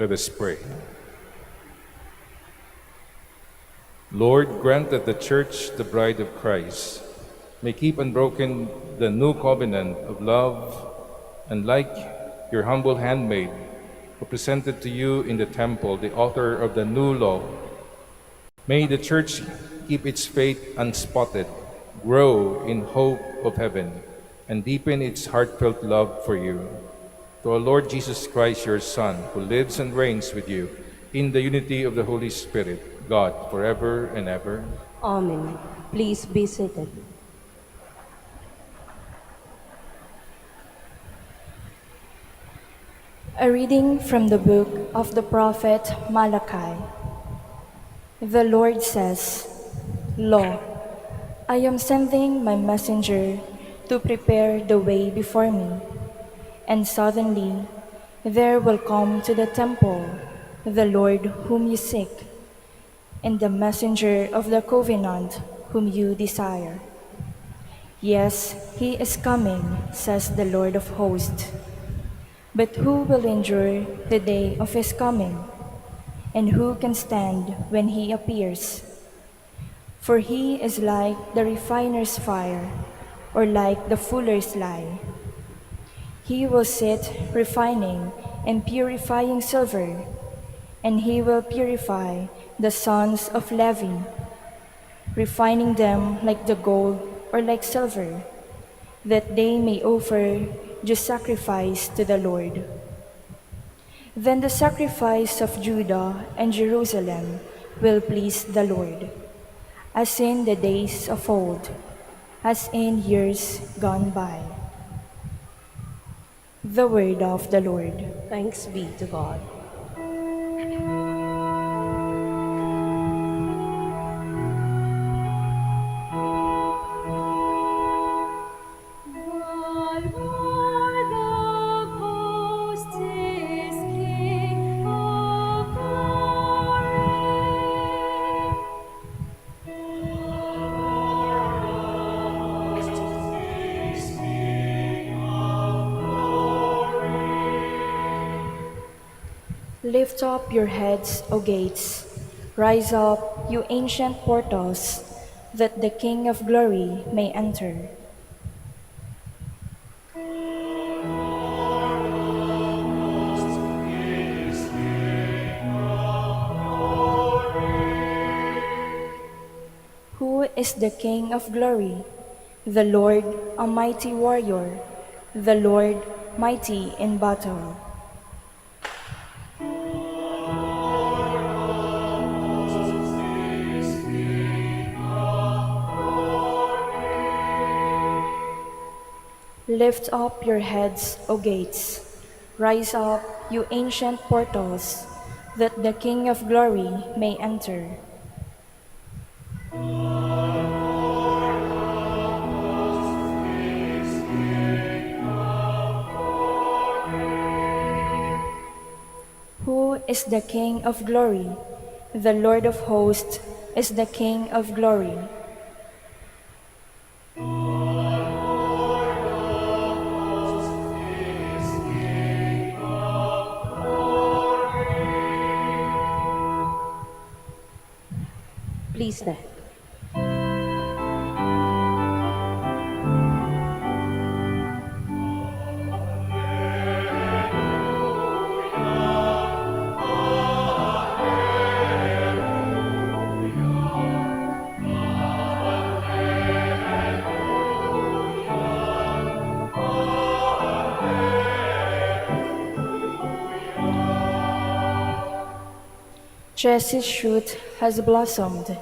Let us pray. Lord, grant that the Church, the bride of Christ, may keep unbroken the new covenant of love, and like your humble handmaid who presented to you in the temple the author of the new law, May the Church keep its faith unspotted, grow in hope of heaven, and deepen its heartfelt love for you. To our Lord Jesus Christ, your Son, who lives and reigns with you in the unity of the Holy Spirit, God, forever and ever. Amen. Please be seated. A reading from the book of the prophet Malachi. The Lord says, Lo, I am sending my messenger to prepare the way before me. And suddenly there will come to the temple the Lord whom you seek, and the messenger of the covenant whom you desire. Yes, he is coming, says the Lord of hosts. But who will endure the day of his coming? And who can stand when he appears? For he is like the refiner's fire, or like the fuller's lye. He will sit refining and purifying silver, and he will purify the sons of Levi, refining them like the gold or like silver, that they may offer just sacrifice to the Lord. Then the sacrifice of Judah and Jerusalem will please the Lord, as in the days of old, as in years gone by. The word of the Lord. Thanks be to God. Lift up your heads, O gates. Rise up, you ancient portals, that the King of glory may enter. Who is the King of glory? The Lord, a mighty warrior, the Lord, mighty in battle. Lift up your heads, O gates. Rise up, you ancient portals, that the King of glory may enter. Who is the King of glory? The Lord of hosts is the King of glory. Please stand. Jesse's shoot has blossomed.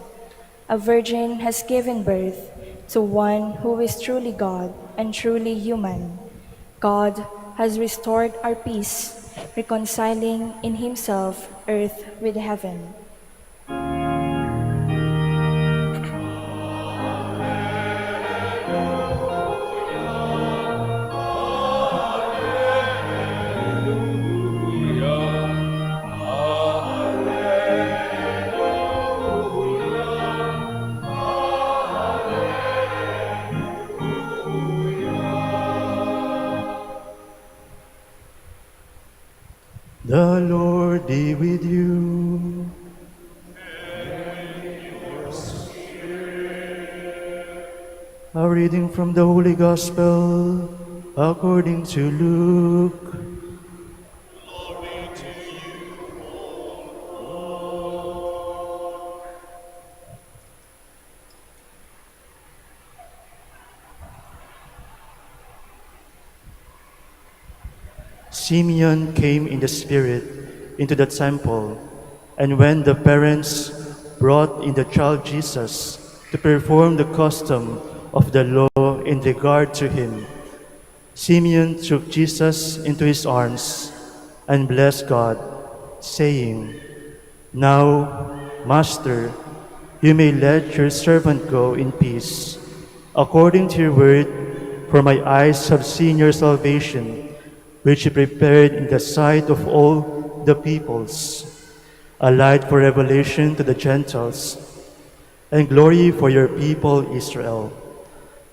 A virgin has given birth to one who is truly God and truly human. God has restored our peace, reconciling in himself earth with heaven. The Lord be with you. A reading from the Holy Gospel according to Luke. Simeon came in the Spirit into the temple, and when the parents brought in the child Jesus to perform the custom of the law in regard to him, Simeon took Jesus into his arms and blessed God, saying, "Now, Master, you may let your servant go in peace, according to your word, for my eyes have seen your salvation, which you prepared in the sight of all the peoples, a light for revelation to the Gentiles, and glory for your people Israel."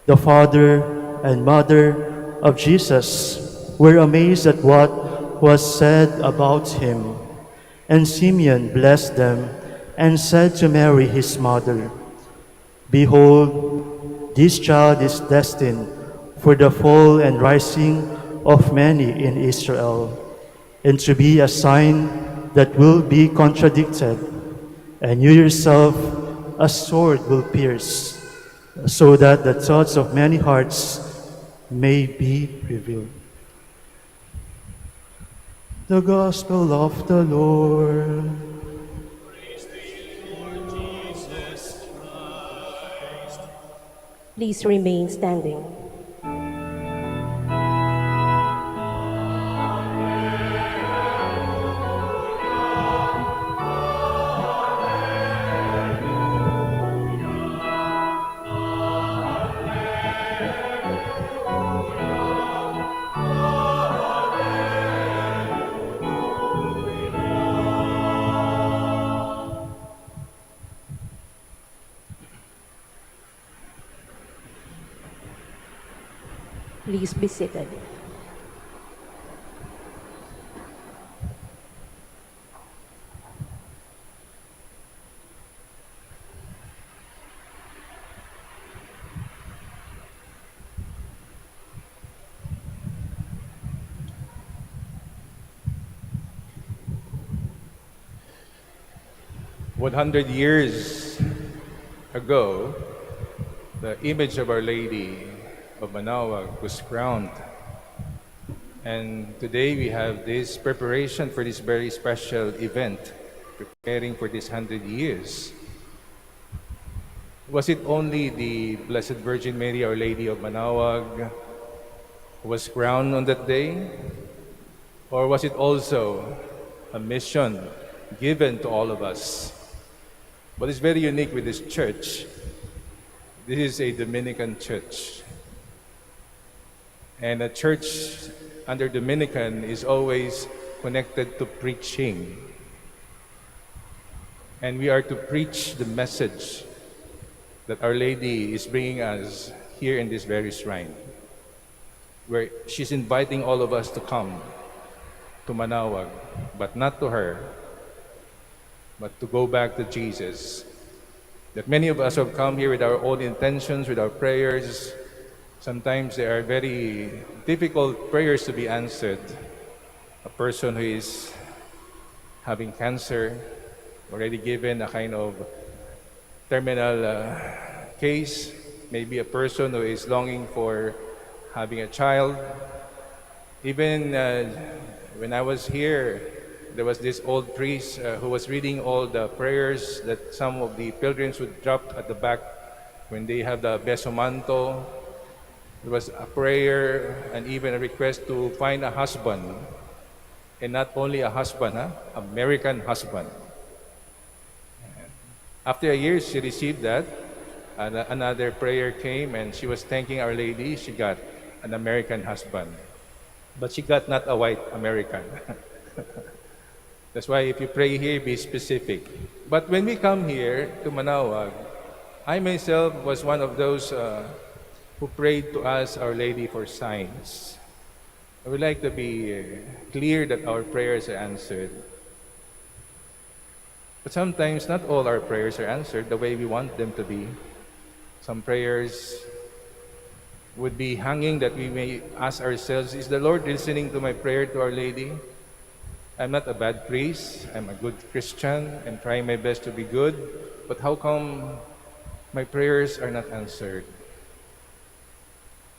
The father and mother of Jesus were amazed at what was said about him. And Simeon blessed them and said to Mary his mother, "Behold, this child is destined for the fall and rising of many in Israel, and to be a sign that will be contradicted, and you yourself a sword will pierce, so that the thoughts of many hearts may be revealed." The Gospel of the Lord. Please remain standing. Please be seated. One 100 years ago, the image of Our Lady of Manaoag was crowned. And today we have this preparation for this very special event, preparing for this 100 years. Was it only the Blessed Virgin Mary, Our Lady of Manaoag, who was crowned on that day? Or was it also a mission given to all of us? What is very unique with this church, this is a Dominican church. And a church under Dominican is always connected to preaching. And we are to preach the message that Our Lady is bringing us here in this very shrine, where she's inviting all of us to come to Manaoag, but not to her, but to go back to Jesus. That many of us have come here with our own intentions, with our prayers. Sometimes they are very difficult prayers to be answered. A person who is having cancer, already given a kind of terminal case, maybe a person who is longing for having a child. Even when I was here, there was this old priest who was reading all the prayers that some of the pilgrims would drop at the back when they have the besomanto. There was a prayer and even a request to find a husband. And not only a husband, American husband. After a year, she received that. And another prayer came and she was thanking Our Lady. She got an American husband. But she got not a white American. That's why if you pray here, be specific. But when we come here to Manaoag, I myself was one of those who prayed to ask Our Lady for signs. I would like to be clear that our prayers are answered. But sometimes not all our prayers are answered the way we want them to be. Some prayers would be hanging that we may ask ourselves, is the Lord listening to my prayer to Our Lady? I'm not a bad priest. I'm a good Christian. I'm trying my best to be good. But how come my prayers are not answered?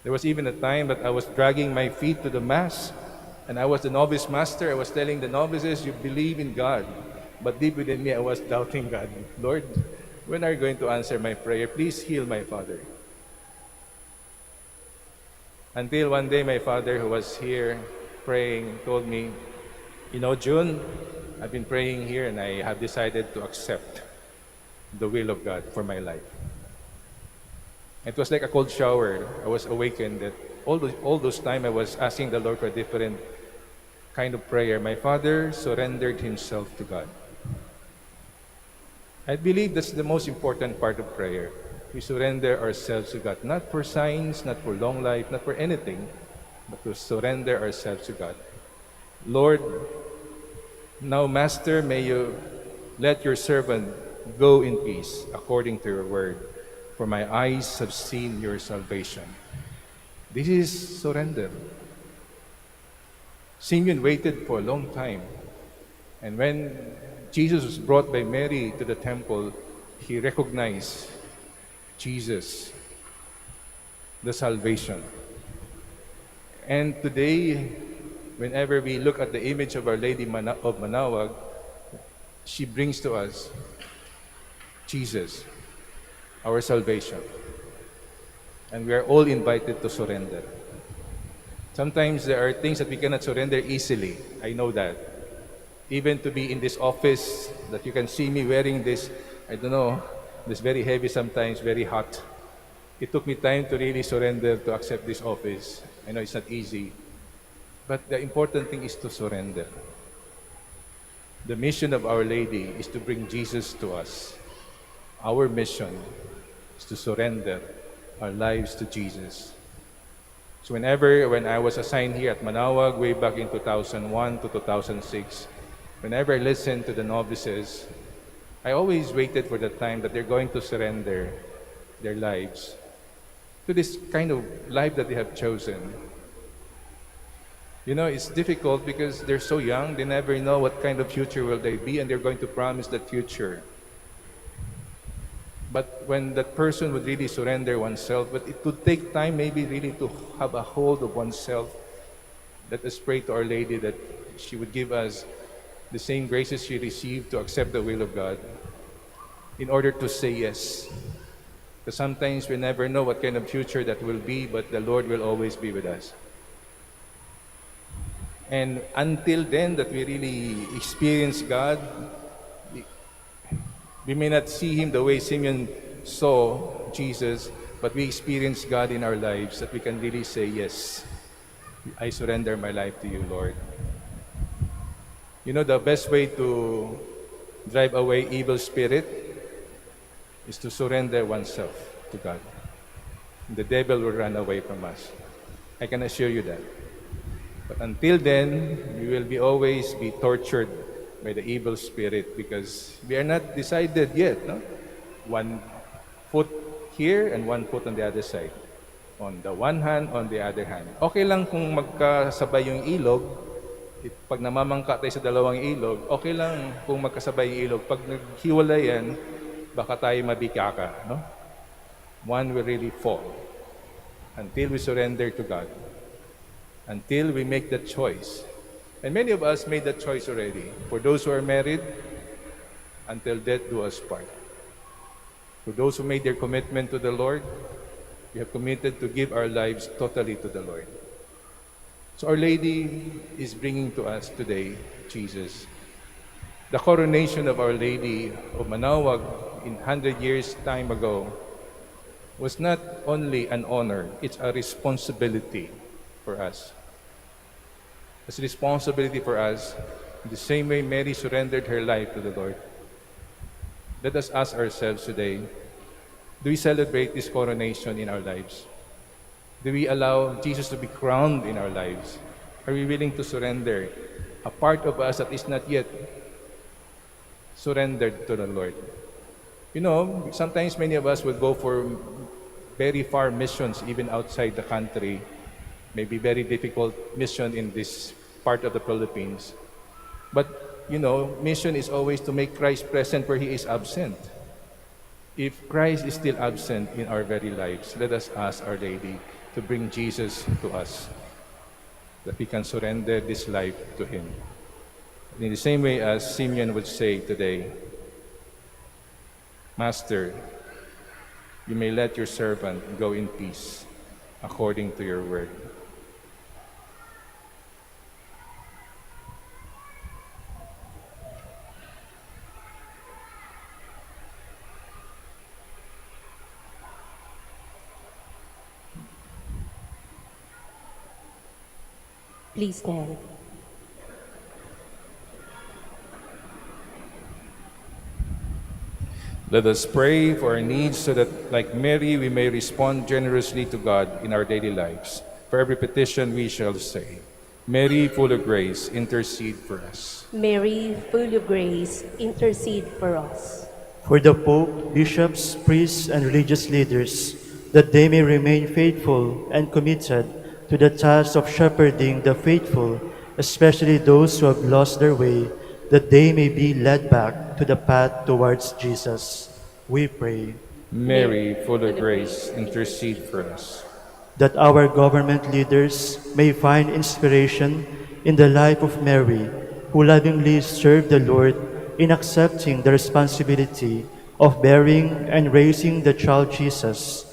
There was even a time that I was dragging my feet to the Mass And I was the novice master. I was telling the novices, you believe in God. But deep within me, I was doubting God. Lord, when are you going to answer my prayer? Please heal my father. Until one day, my father, who was here praying, told me, you know, June, I've been praying here and I have decided to accept the will of God for my life. It was like a cold shower. I was awakened that all those time I was asking the Lord for a different kind of prayer. My father surrendered himself to God. I believe that's the most important part of prayer. We surrender ourselves to God, not for signs, not for long life, not for anything, but to surrender ourselves to God. Lord, now, Master, may you let your servant go in peace according to your word, for my eyes have seen your salvation. This is surrender. Simeon waited for a long time, and when Jesus was brought by Mary to the temple, he recognized Jesus, the salvation. And today, whenever we look at the image of Our Lady of Manaoag, she brings to us Jesus, our salvation. And we are all invited to surrender. Sometimes there are things that we cannot surrender easily. I know that. Even to be in this office, that you can see me wearing this, I don't know, this very heavy sometimes, very hot. It took me time to really surrender to accept this office. I know it's not easy. But the important thing is to surrender. The mission of Our Lady is to bring Jesus to us. Our mission is to surrender our lives to Jesus. So when I was assigned here at Manaoag way back in 2001 to 2006, whenever I listened to the novices, I always waited for the time that they're going to surrender their lives to this kind of life that they have chosen. You know, it's difficult because they're so young, they never know what kind of future will they be, and they're going to promise that future. But when that person would really surrender oneself, but it would take time maybe really to have a hold of oneself. Let us pray to Our Lady that she would give us the same graces she received to accept the will of God in order to say yes. Because sometimes we never know what kind of future that will be, but the Lord will always be with us. And until then, that we really experience God, we may not see Him the way Simeon saw Jesus, but we experience God in our lives, that we can really say, yes, I surrender my life to you, Lord. You know, the best way to drive away evil spirit is to surrender oneself to God. The devil will run away from us. I can assure you that. But until then, we will always be tortured by the evil spirit because we are not decided yet. No? One foot here and one foot on the other side. On the one hand, on the other hand. Okay lang kung magkasabay yung ilog. Pag namamangka tayo sa dalawang ilog, okay lang kung magkasabay yung ilog. Pag naghiwalay yan, baka tayo mabikaka. No? One will really fall until we surrender to God. Until we make that choice. And many of us made that choice already. For those who are married, until death do us part. For those who made their commitment to the Lord, we have committed to give our lives totally to the Lord. So Our Lady is bringing to us today Jesus. The coronation of Our Lady of Manaoag in 100 years time ago was not only an honor, it's a responsibility for us. It's a responsibility for us in the same way Mary surrendered her life to the Lord. Let us ask ourselves today, do we celebrate this coronation in our lives? Do we allow Jesus to be crowned in our lives? Are we willing to surrender a part of us that is not yet surrendered to the Lord? You know, sometimes many of us will go for very far missions even outside the country. Maybe very difficult mission in this part of the Philippines. But, you know, mission is always to make Christ present where He is absent. If Christ is still absent in our very lives, let us ask Our Lady to bring Jesus to us. that we can surrender this life to Him. In the same way as Simeon would say today, Master, you may let your servant go in peace according to your word. Please stand. Let us pray for our needs so that, like Mary, we may respond generously to God in our daily lives. For every petition we shall say, Mary, full of grace, intercede for us. Mary, full of grace, intercede for us. For the Pope, bishops, priests, and religious leaders, that they may remain faithful and committed to the task of shepherding the faithful, especially those who have lost their way, that they may be led back to the path towards Jesus. We pray. Mary, full of grace, intercede for us. That our government leaders may find inspiration in the life of Mary, who lovingly served the Lord in accepting the responsibility of bearing and raising the child Jesus.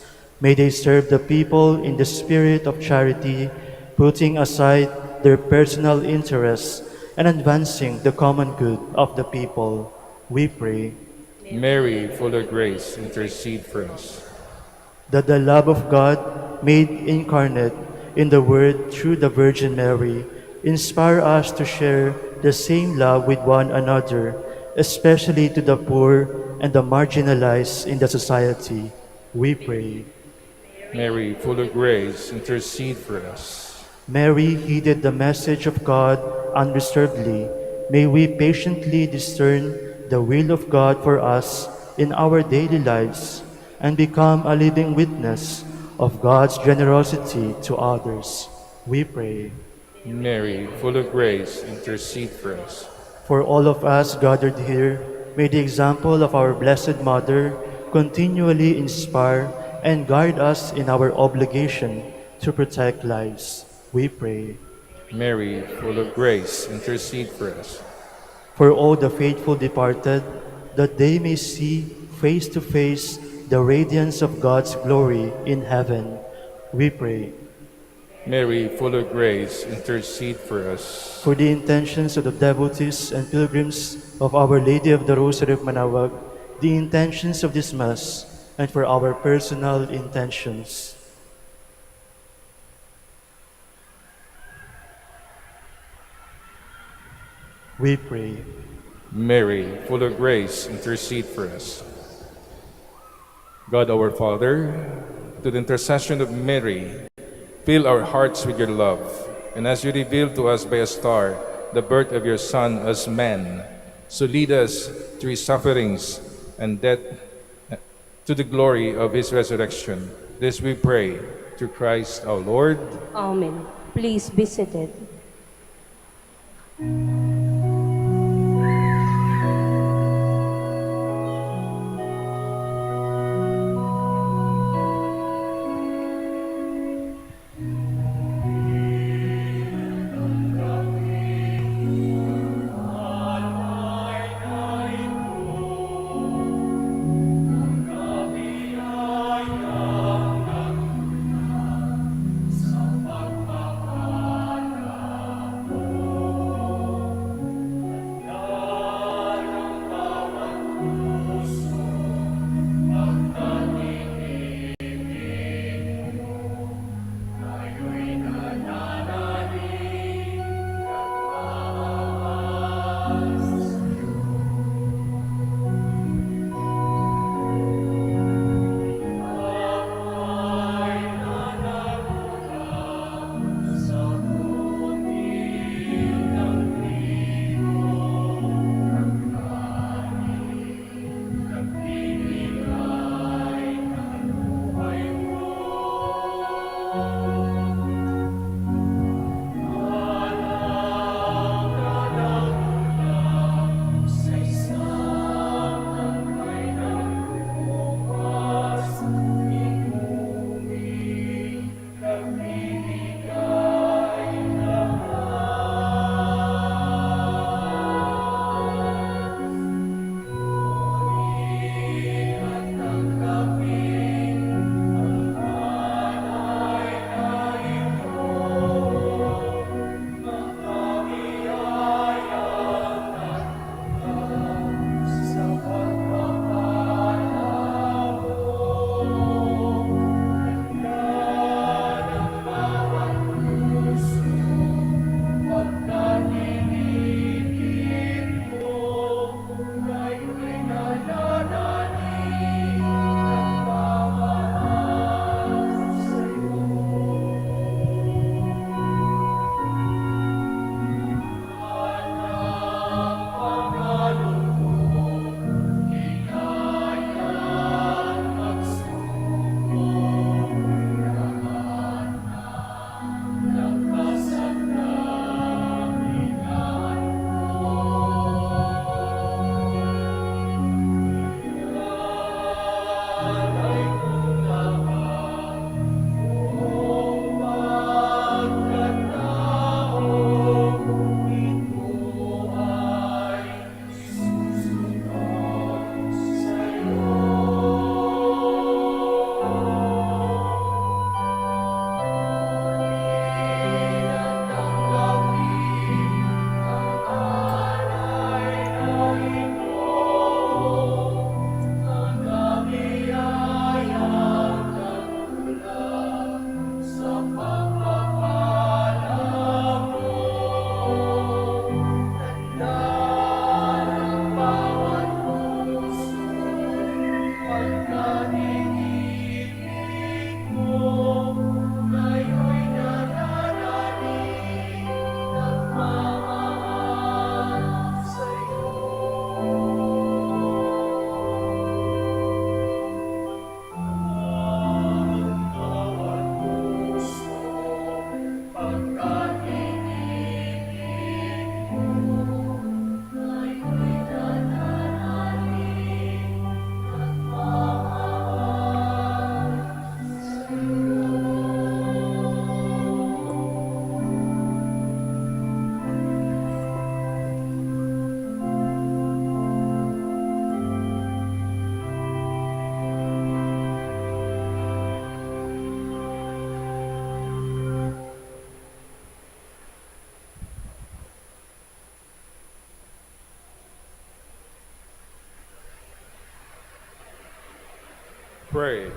May they serve the people in the spirit of charity, putting aside their personal interests and advancing the common good of the people. We pray. Mary, full of grace, intercede for us. That the love of God, made incarnate in the Word through the Virgin Mary, inspire us to share the same love with one another, especially to the poor and the marginalized in the society. We pray. Mary, full of grace, intercede for us. Mary heeded the message of God unreservedly. May we patiently discern the will of God for us in our daily lives and become a living witness of God's generosity to others. We pray. Mary, full of grace, intercede for us. For all of us gathered here, may the example of our Blessed Mother continually inspire and guide us in our obligation to protect lives. We pray. Mary, full of grace, intercede for us. For all the faithful departed, that they may see face to face the radiance of God's glory in heaven. We pray. Mary, full of grace, intercede for us. For the intentions of the devotees and pilgrims of Our Lady of the Rosary of Manaoag, the intentions of this Mass, and for our personal intentions. We pray. Mary, full of grace, intercede for us. God our Father, to the intercession of Mary, fill our hearts with your love, and as you revealed to us by a star the birth of your Son as man, so lead us through his sufferings and death to the glory of his resurrection. This we pray through Christ our Lord. Amen. Please be seated. Pray,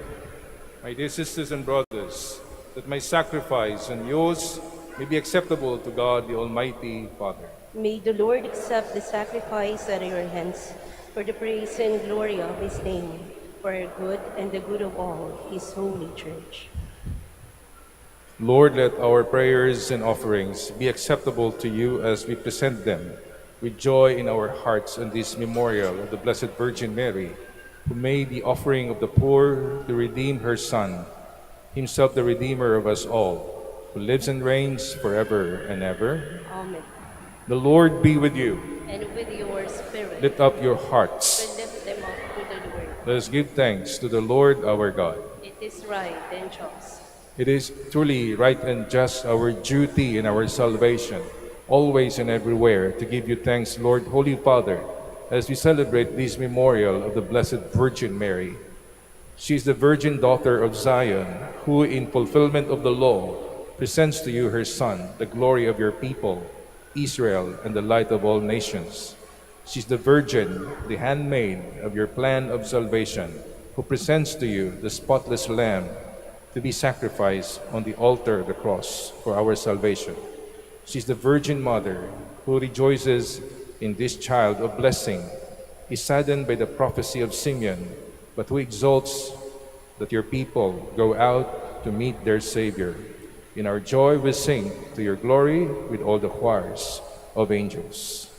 my dear sisters and brothers, that my sacrifice and yours may be acceptable to God, the Almighty Father. May the Lord accept the sacrifice at your hands for the praise and glory of his name, for our good and the good of all his holy church. Lord, let our prayers and offerings be acceptable to you as we present them with joy in our hearts on this memorial of the Blessed Virgin Mary, who made the offering of the poor to redeem her Son, himself the Redeemer of us all, who lives and reigns forever and ever. Amen. The Lord be with you. And with your spirit, Lift up your we hearts. lift them up to the Lord. Let us give thanks to the Lord our God. It is right and just. It is truly right and just, our duty and our salvation, always and everywhere, to give you thanks, Lord, Holy Father, as we celebrate this memorial of the Blessed Virgin Mary. She is the virgin daughter of Zion, who in fulfillment of the law presents to you her Son, the glory of your people, Israel, and the light of all nations. She is the virgin, the handmaid of your plan of salvation, who presents to you the spotless Lamb to be sacrificed on the altar of the cross for our salvation. She is the Virgin Mother who rejoices in this child of blessing, is saddened by the prophecy of Simeon, but who exalts that your people go out to meet their Savior. In our joy we sing to your glory with all the choirs of angels.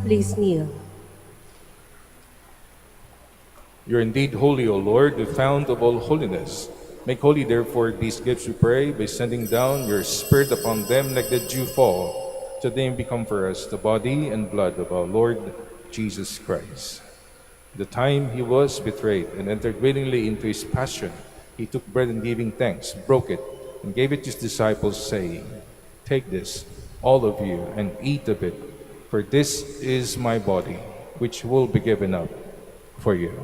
Please kneel. You're indeed holy, O Lord, the fount of all holiness. Make holy, therefore, these gifts, we pray, by sending down your Spirit upon them like the dew fall, so they may become for us the body and blood of our Lord Jesus Christ. The time he was betrayed and entered willingly into his passion, he took bread and giving thanks, broke it, and gave it to his disciples, saying, "Take this, all of you, and eat of it, for this is my body, which will be given up for you."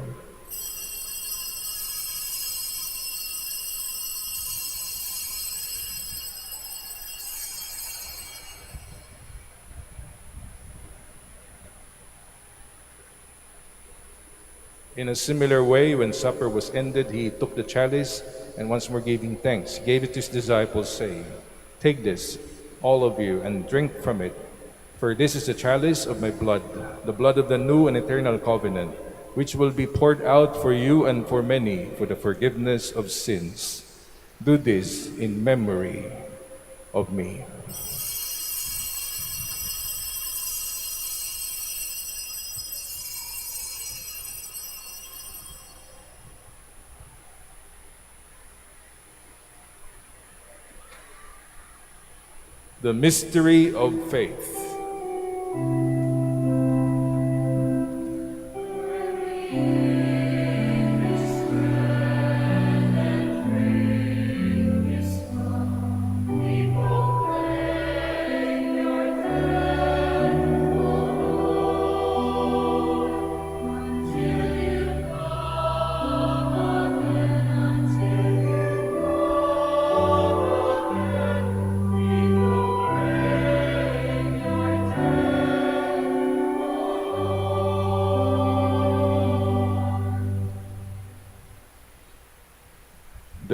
In a similar way, when supper was ended, he took the chalice, and once more giving thanks, gave it to his disciples, saying, "Take this, all of you, and drink from it, for this is the chalice of my blood, the blood of the new and eternal covenant, which will be poured out for you and for many for the forgiveness of sins. Do this in memory of me." The mystery of faith.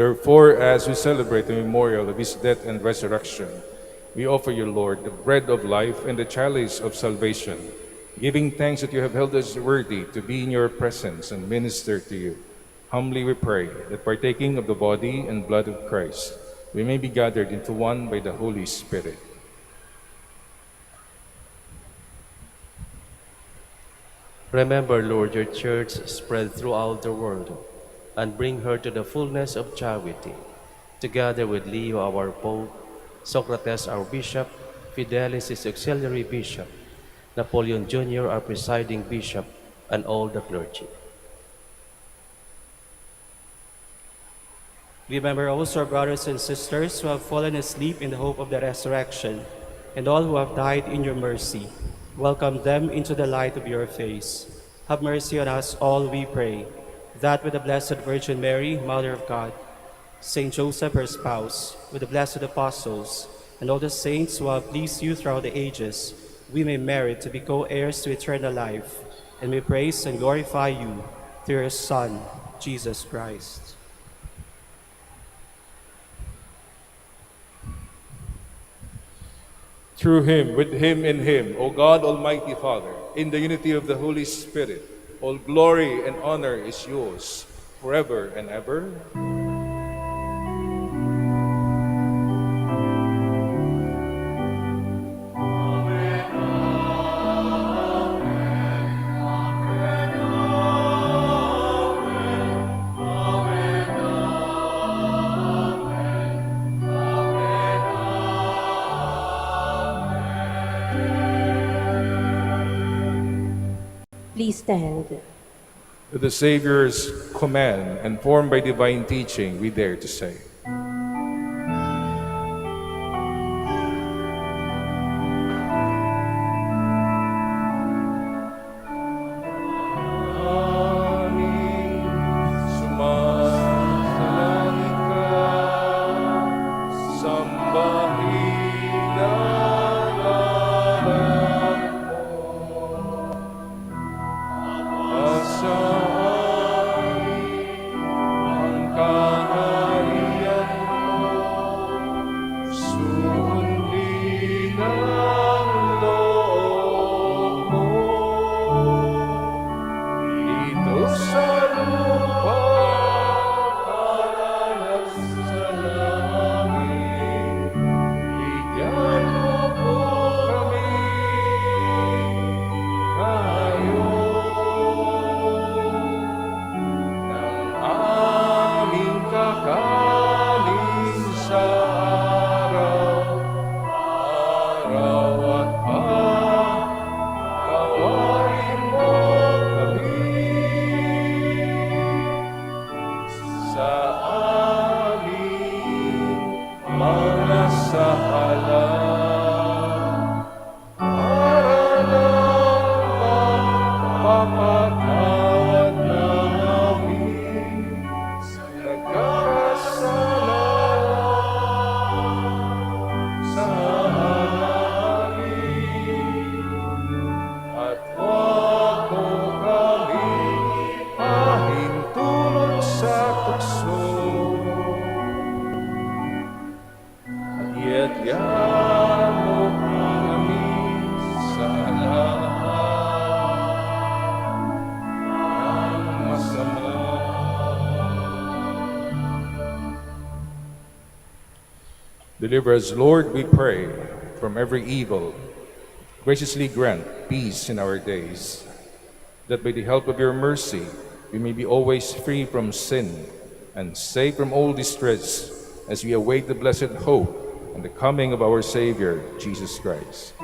Therefore, as we celebrate the memorial of his death and resurrection, we offer you, Lord, the bread of life and the chalice of salvation, giving thanks that you have held us worthy to be in your presence and minister to you. Humbly we pray that partaking of the body and blood of Christ, we may be gathered into one by the Holy Spirit. Remember, Lord, your church spread throughout the world, and bring her to the fullness of charity, together with Leo, our Pope, Socrates, our Bishop, Fidelis, his auxiliary bishop, Napoleon Jr., our presiding bishop, and all the clergy. Remember also our brothers and sisters who have fallen asleep in the hope of the resurrection, and all who have died in your mercy. Welcome them into the light of your face. Have mercy on us all, we pray, that with the Blessed Virgin Mary, Mother of God, Saint Joseph, her spouse, with the blessed apostles, and all the saints who have pleased you throughout the ages, we may merit to be co-heirs to eternal life, and may praise and glorify you through your Son, Jesus Christ. Through him, with him, in him, O God, Almighty Father, in the unity of the Holy Spirit, all glory and honor is yours, forever and ever. Please stand. To the Savior's command, and formed by divine teaching, we dare to say, Sumasalangit ka, sambahin ang ngalan mo. Asahin ang kaharian mo, sundin ang loob mo. Dito sa lupa, parang sa langit, bigyan mo po kami ngayon ng aming kakanin sa araw-araw at patawarin mo kami sa aming mga sala para lang mapapatawad namin sa nagkakasala sa amin. At huwag mo kami pahintulot sa tukso, at iadyan mo kami sa lahat ng masama. Deliver us, Lord, we pray, from every evil. Graciously grant peace in our days, that by the help of your mercy we may be always free from sin and safe from all distress, as we await the blessed hope and the coming of our Savior, Jesus Christ.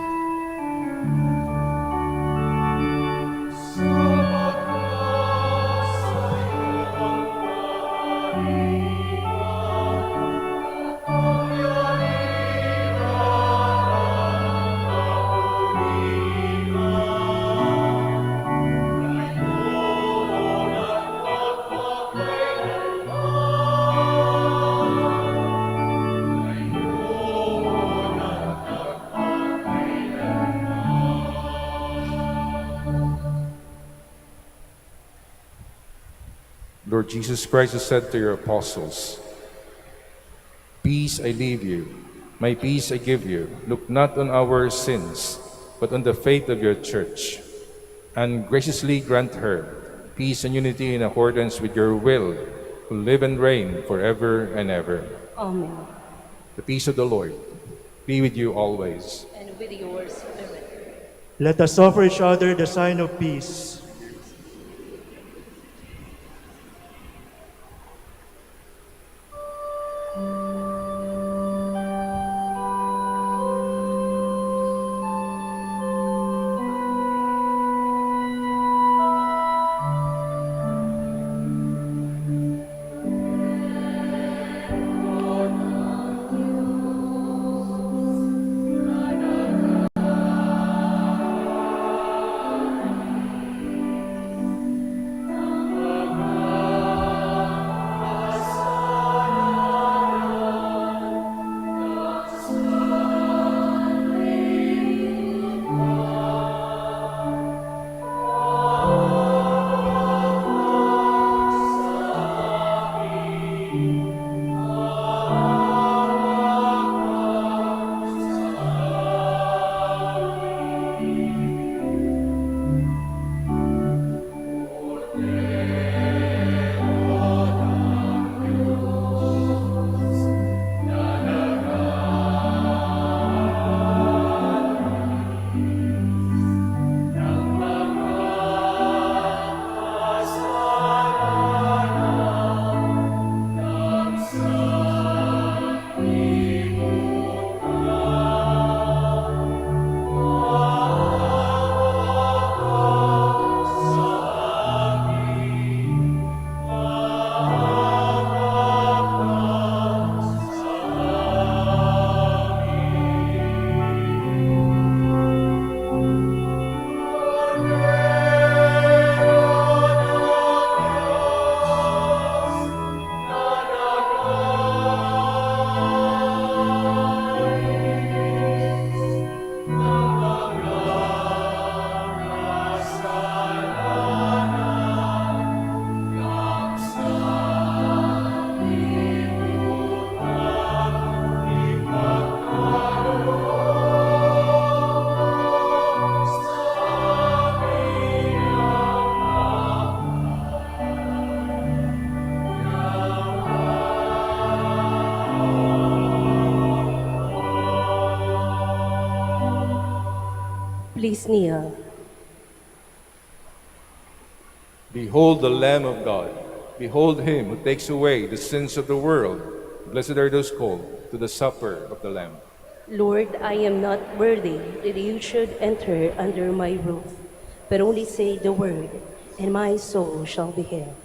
Lord Jesus Christ has said to your apostles, peace I leave you, my peace I give you. Look not on our sins, but on the faith of your church, and graciously grant her peace and unity in accordance with your will, who live and reign forever and ever. Amen. The peace of the Lord be with you always. And with your spirit. Let us offer each other the sign of peace. Please kneel. Behold the Lamb of God. Behold him who takes away the sins of the world. Blessed are those called to the supper of the Lamb. Lord, I am not worthy that you should enter under my roof, but only say the word, and my soul shall be healed.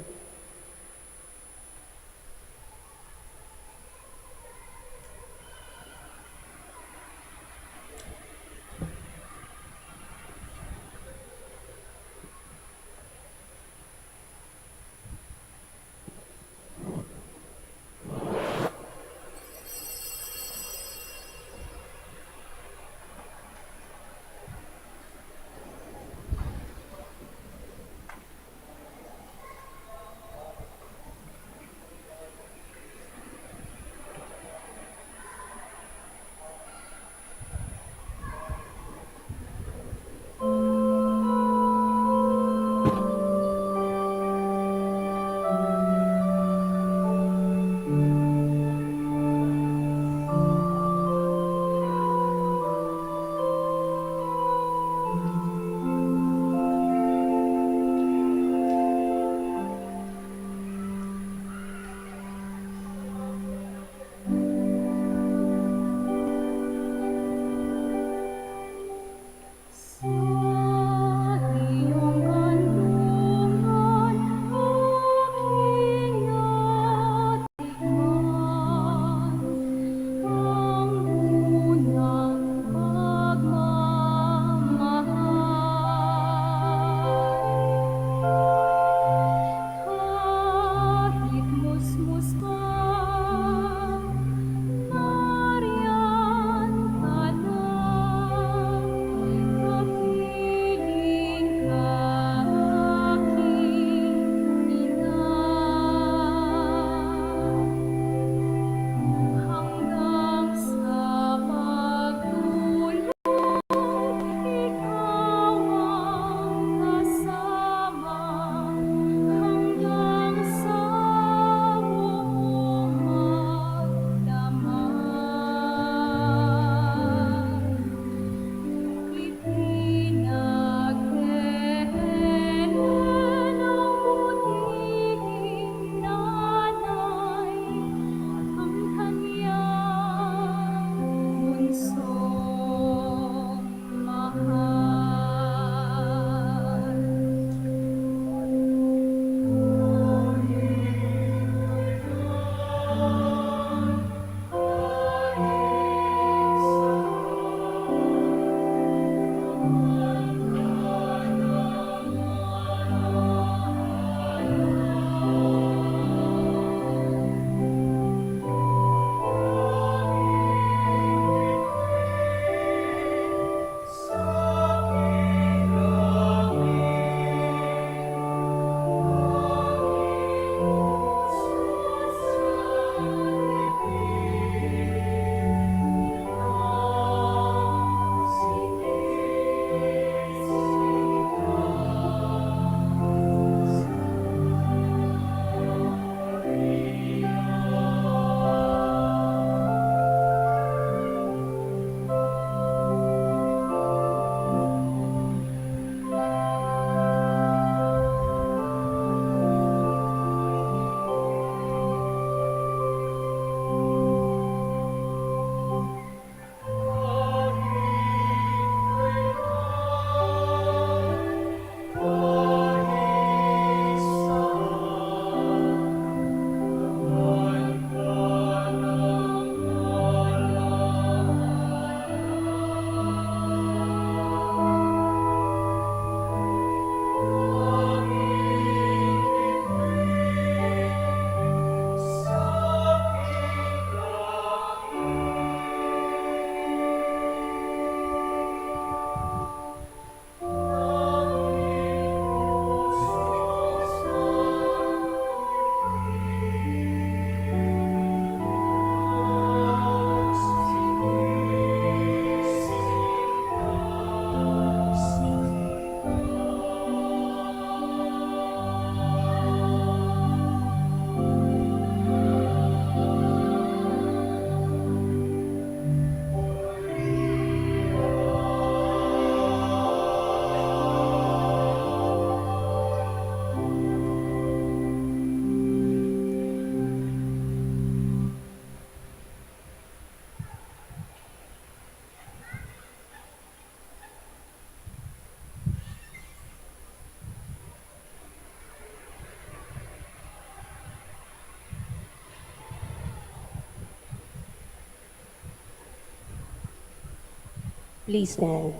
Please stand.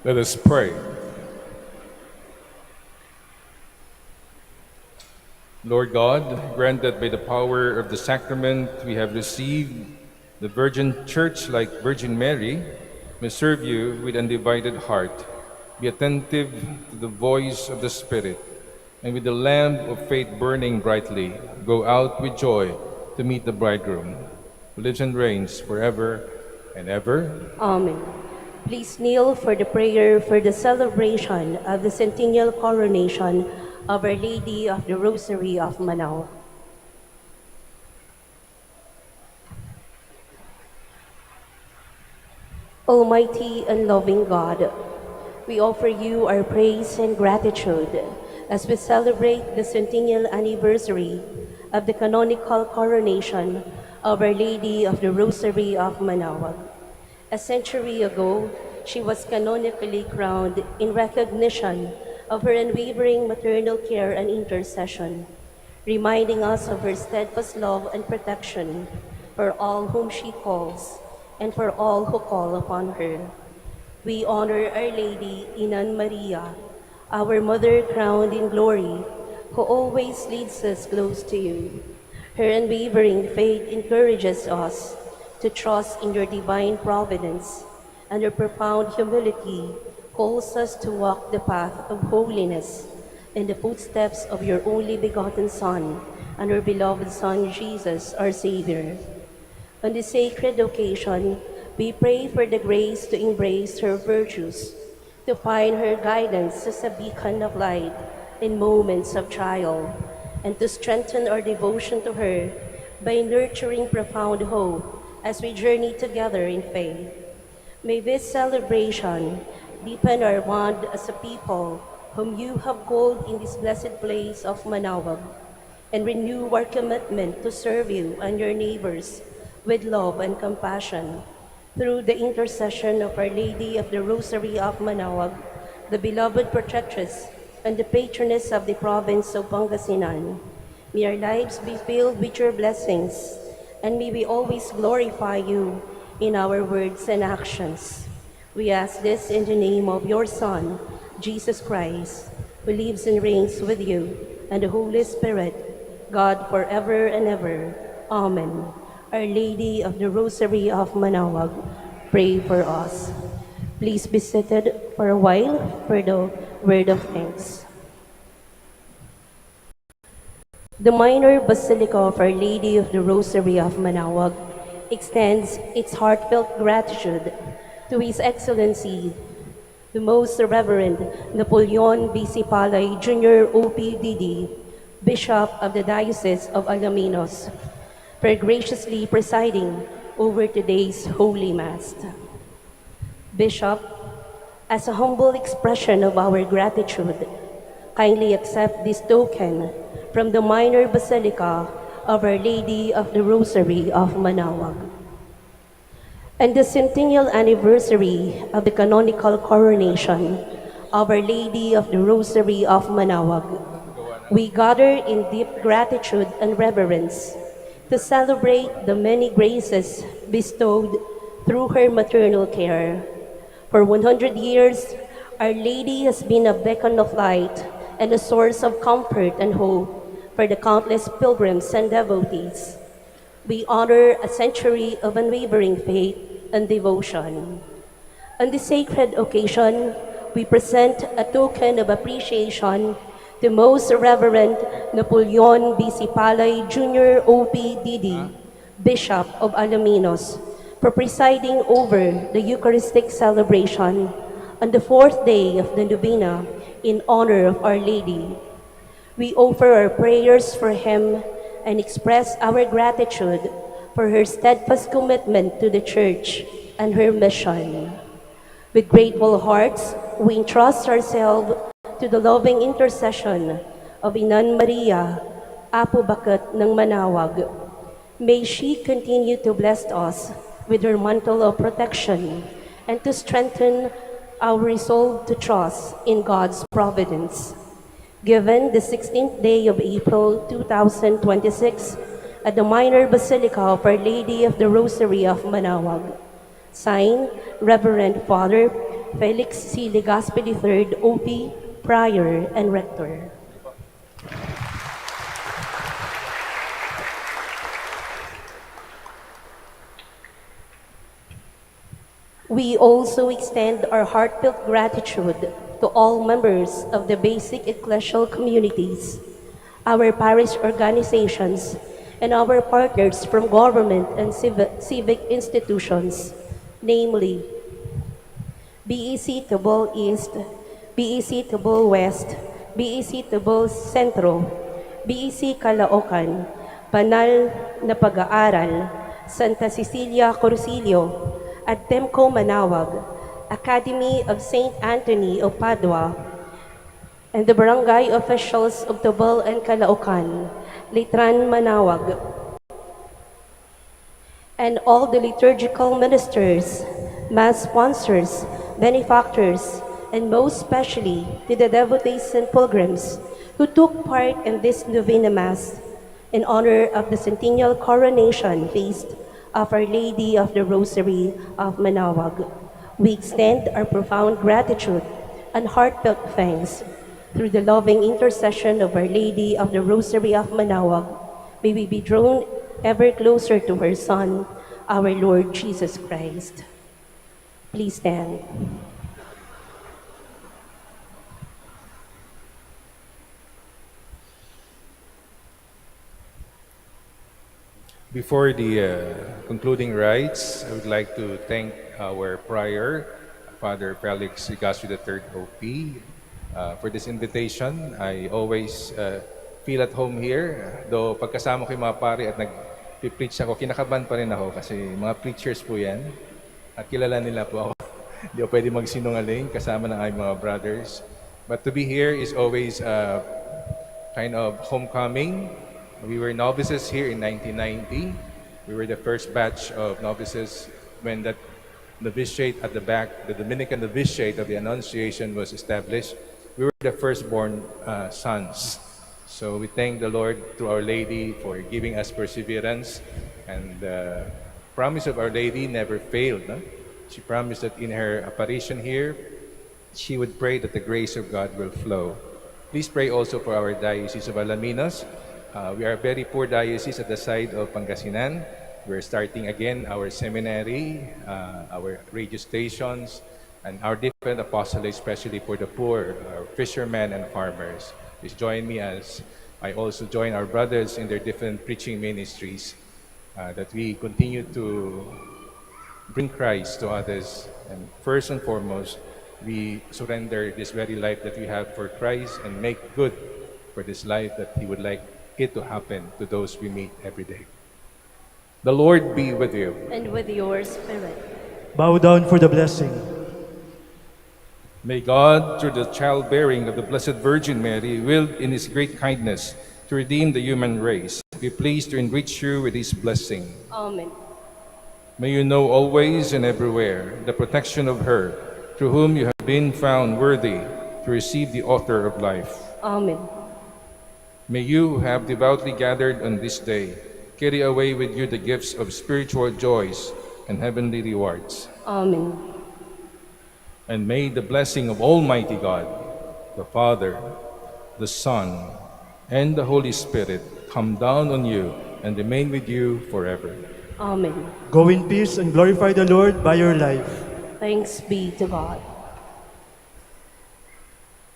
Let us pray. Lord God, grant that by the power of the sacrament we have received, the Virgin Church, like Virgin Mary, may serve you with undivided heart, be attentive to the voice of the Spirit, and with the lamp of faith burning brightly, go out with joy to meet the bridegroom, who lives and reigns forever and ever. Amen. Please kneel for the prayer for the celebration of the centennial coronation of Our Lady of the Rosary of Manaoag. Almighty and loving God, we offer you our praise and gratitude as we celebrate the centennial anniversary of the canonical coronation of Our Lady of the Rosary of Manaoag. A century ago, she was canonically crowned in recognition of her unwavering maternal care and intercession, reminding us of her steadfast love and protection for all whom she calls and for all who call upon her. We honor Our Lady, Inan Maria, our Mother crowned in glory, who always leads us close to you. Her unwavering faith encourages us to trust in your divine providence, and her profound humility calls us to walk the path of holiness in the footsteps of your only begotten Son and our beloved Son, Jesus, our Savior. On this sacred occasion, we pray for the grace to embrace her virtues, to find her guidance as a beacon of light in moments of trial, and to strengthen our devotion to her by nurturing profound hope as we journey together in faith. May this celebration deepen our bond as a people whom you have called in this blessed place of Manaoag, and renew our commitment to serve you and your neighbors with love and compassion. Through the intercession of Our Lady of the Rosary of Manaoag, the beloved protectress and the patroness of the province of Pangasinan, may our lives be filled with your blessings, and may we always glorify you in our words and actions. We ask this in the name of your Son, Jesus Christ, who lives and reigns with you and the Holy Spirit, God forever and ever. Amen. Our Lady of the Rosary of Manaoag, pray for us. Please be seated for a while for the word of thanks. The Minor Basilica of Our Lady of the Rosary of Manaoag extends its heartfelt gratitude to His Excellency, the Most Reverend Napoleon B.C. Palay Jr. OPDD, Bishop of the Diocese of Alaminos, for graciously presiding over today's Holy Mass. Bishop, as a humble expression of our gratitude, kindly accept this token from the Minor Basilica of Our Lady of the Rosary of Manaoag. And the centennial anniversary of the canonical coronation of Our Lady of the Rosary of Manaoag, we gather in deep gratitude and reverence to celebrate the many graces bestowed through her maternal care. For 100 years, Our Lady has been a beacon of light and a source of comfort and hope for the countless pilgrims and devotees. We honor a century of unwavering faith and devotion. On this sacred occasion, we present a token of appreciation to Most Reverend Napoleon B.C. Palay Jr. OPDD, Bishop of Alaminos, for presiding over the Eucharistic celebration on the fourth day of the Novena in honor of Our Lady. We offer our prayers for him and express our gratitude for her steadfast commitment to the Church and her mission. With grateful hearts, we entrust ourselves to the loving intercession of Inan Maria, Apo Bakat ng Manaoag. May she continue to bless us with her mantle of protection and to strengthen our resolve to trust in God's providence. Given the 16th day of April 2026 at the Minor Basilica of Our Lady of the Rosary of Manaoag, Signed, Reverend Father Felix C. Legaspi III, OP, Prior and Rector. We also extend our heartfelt gratitude to all members of the basic ecclesial communities, our parish organizations, and our partners from government and civic institutions, namely BEC Tubol East, BEC Tubol West, BEC Tubol Centro, BEC Caloocan, Banal na Pag-aaral, Santa Cecilia Corsilio, at Temco Manaoag, Academy of St. Anthony of Padua, and the barangay officials of Tubol and Caloocan, Litran Manaoag, and all the liturgical ministers, mass sponsors, benefactors, and most especially to the devotees and pilgrims who took part in this Novena Mass in honor of the centennial coronation feast of Our Lady of the Rosary of Manaoag. We extend our profound gratitude and heartfelt thanks through the loving intercession of Our Lady of the Rosary of Manaoag. May we be drawn ever closer to her Son, our Lord Jesus Christ. Please stand. Before the concluding rites, I would like to thank our prior, Father Felix Legaspi III, OP, for this invitation. I always feel at home here. Though pagkasama ko yung mga pare at nag-preach ako, kinakabahan pa rin ako kasi mga preachers po yan. At kilala nila po ako. Hindi ako pwede magsinungaling kasama ng aking mga brothers. But to be here is always kind of homecoming. We were novices here in 1990. We were the first batch of novices when that novitiate at the back, the Dominican novitiate of the Annunciation was established. We were the firstborn sons. So we thank the Lord through Our Lady for giving us perseverance, and the promise of Our Lady never failed. No? She promised that in her apparition here, she would pray that the grace of God will flow. Please pray also for our Diocese of Luminous. We are a very poor diocese at the side of Pangasinan. We're starting again our seminary, our radio stations, and our different apostolates, especially for the poor, our fishermen and farmers. Please join me as I also join our brothers in their different preaching ministries, that we continue to bring Christ to others. And first and foremost, we surrender this very life that we have for Christ and make good for this life that He would like it to happen to those we meet every day. The Lord be with you. And with your spirit. Bow down for the blessing. May God, through the childbearing of the Blessed Virgin Mary, willed in His great kindness to redeem the human race, be pleased to enrich you with His blessing. Amen. May you know always and everywhere the protection of her, through whom you have been found worthy to receive the author of life. Amen. May you, who have devoutly gathered on this day, carry away with you the gifts of spiritual joys and heavenly rewards. Amen. And may the blessing of Almighty God, the Father, the Son, and the Holy Spirit come down on you and remain with you forever. Amen. Go in peace and glorify the Lord by your life. Thanks be to God.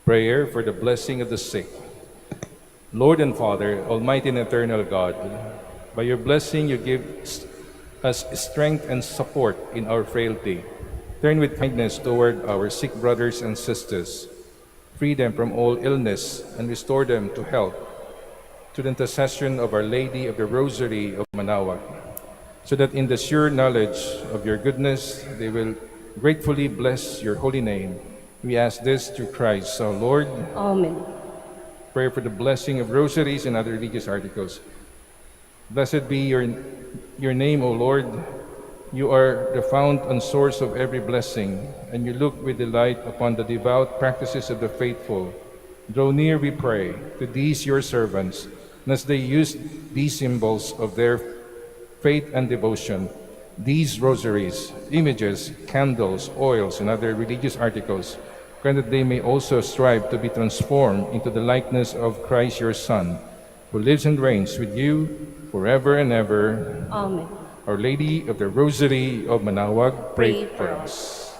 Prayer for the blessing of the sick. Lord and Father, Almighty and eternal God, by your blessing you give us strength and support in our frailty. Turn with kindness toward our sick brothers and sisters. Free them from all illness and restore them to health, to the intercession of Our Lady of the Rosary of Manaoag, so that in the sure knowledge of your goodness they will gratefully bless your holy name. We ask this through Christ our Lord. Amen. Pray for the blessing of rosaries and other religious articles. Blessed be your name, O Lord. You are the fount and source of every blessing, and you look with delight upon the devout practices of the faithful. Draw near, we pray, to these your servants, and as they use these symbols of their faith and devotion, these rosaries, images, candles, oils, and other religious articles, grant that they may also strive to be transformed into the likeness of Christ your Son, who lives and reigns with you forever and ever. Amen. Our Lady of the Rosary of Manaoag, pray for us.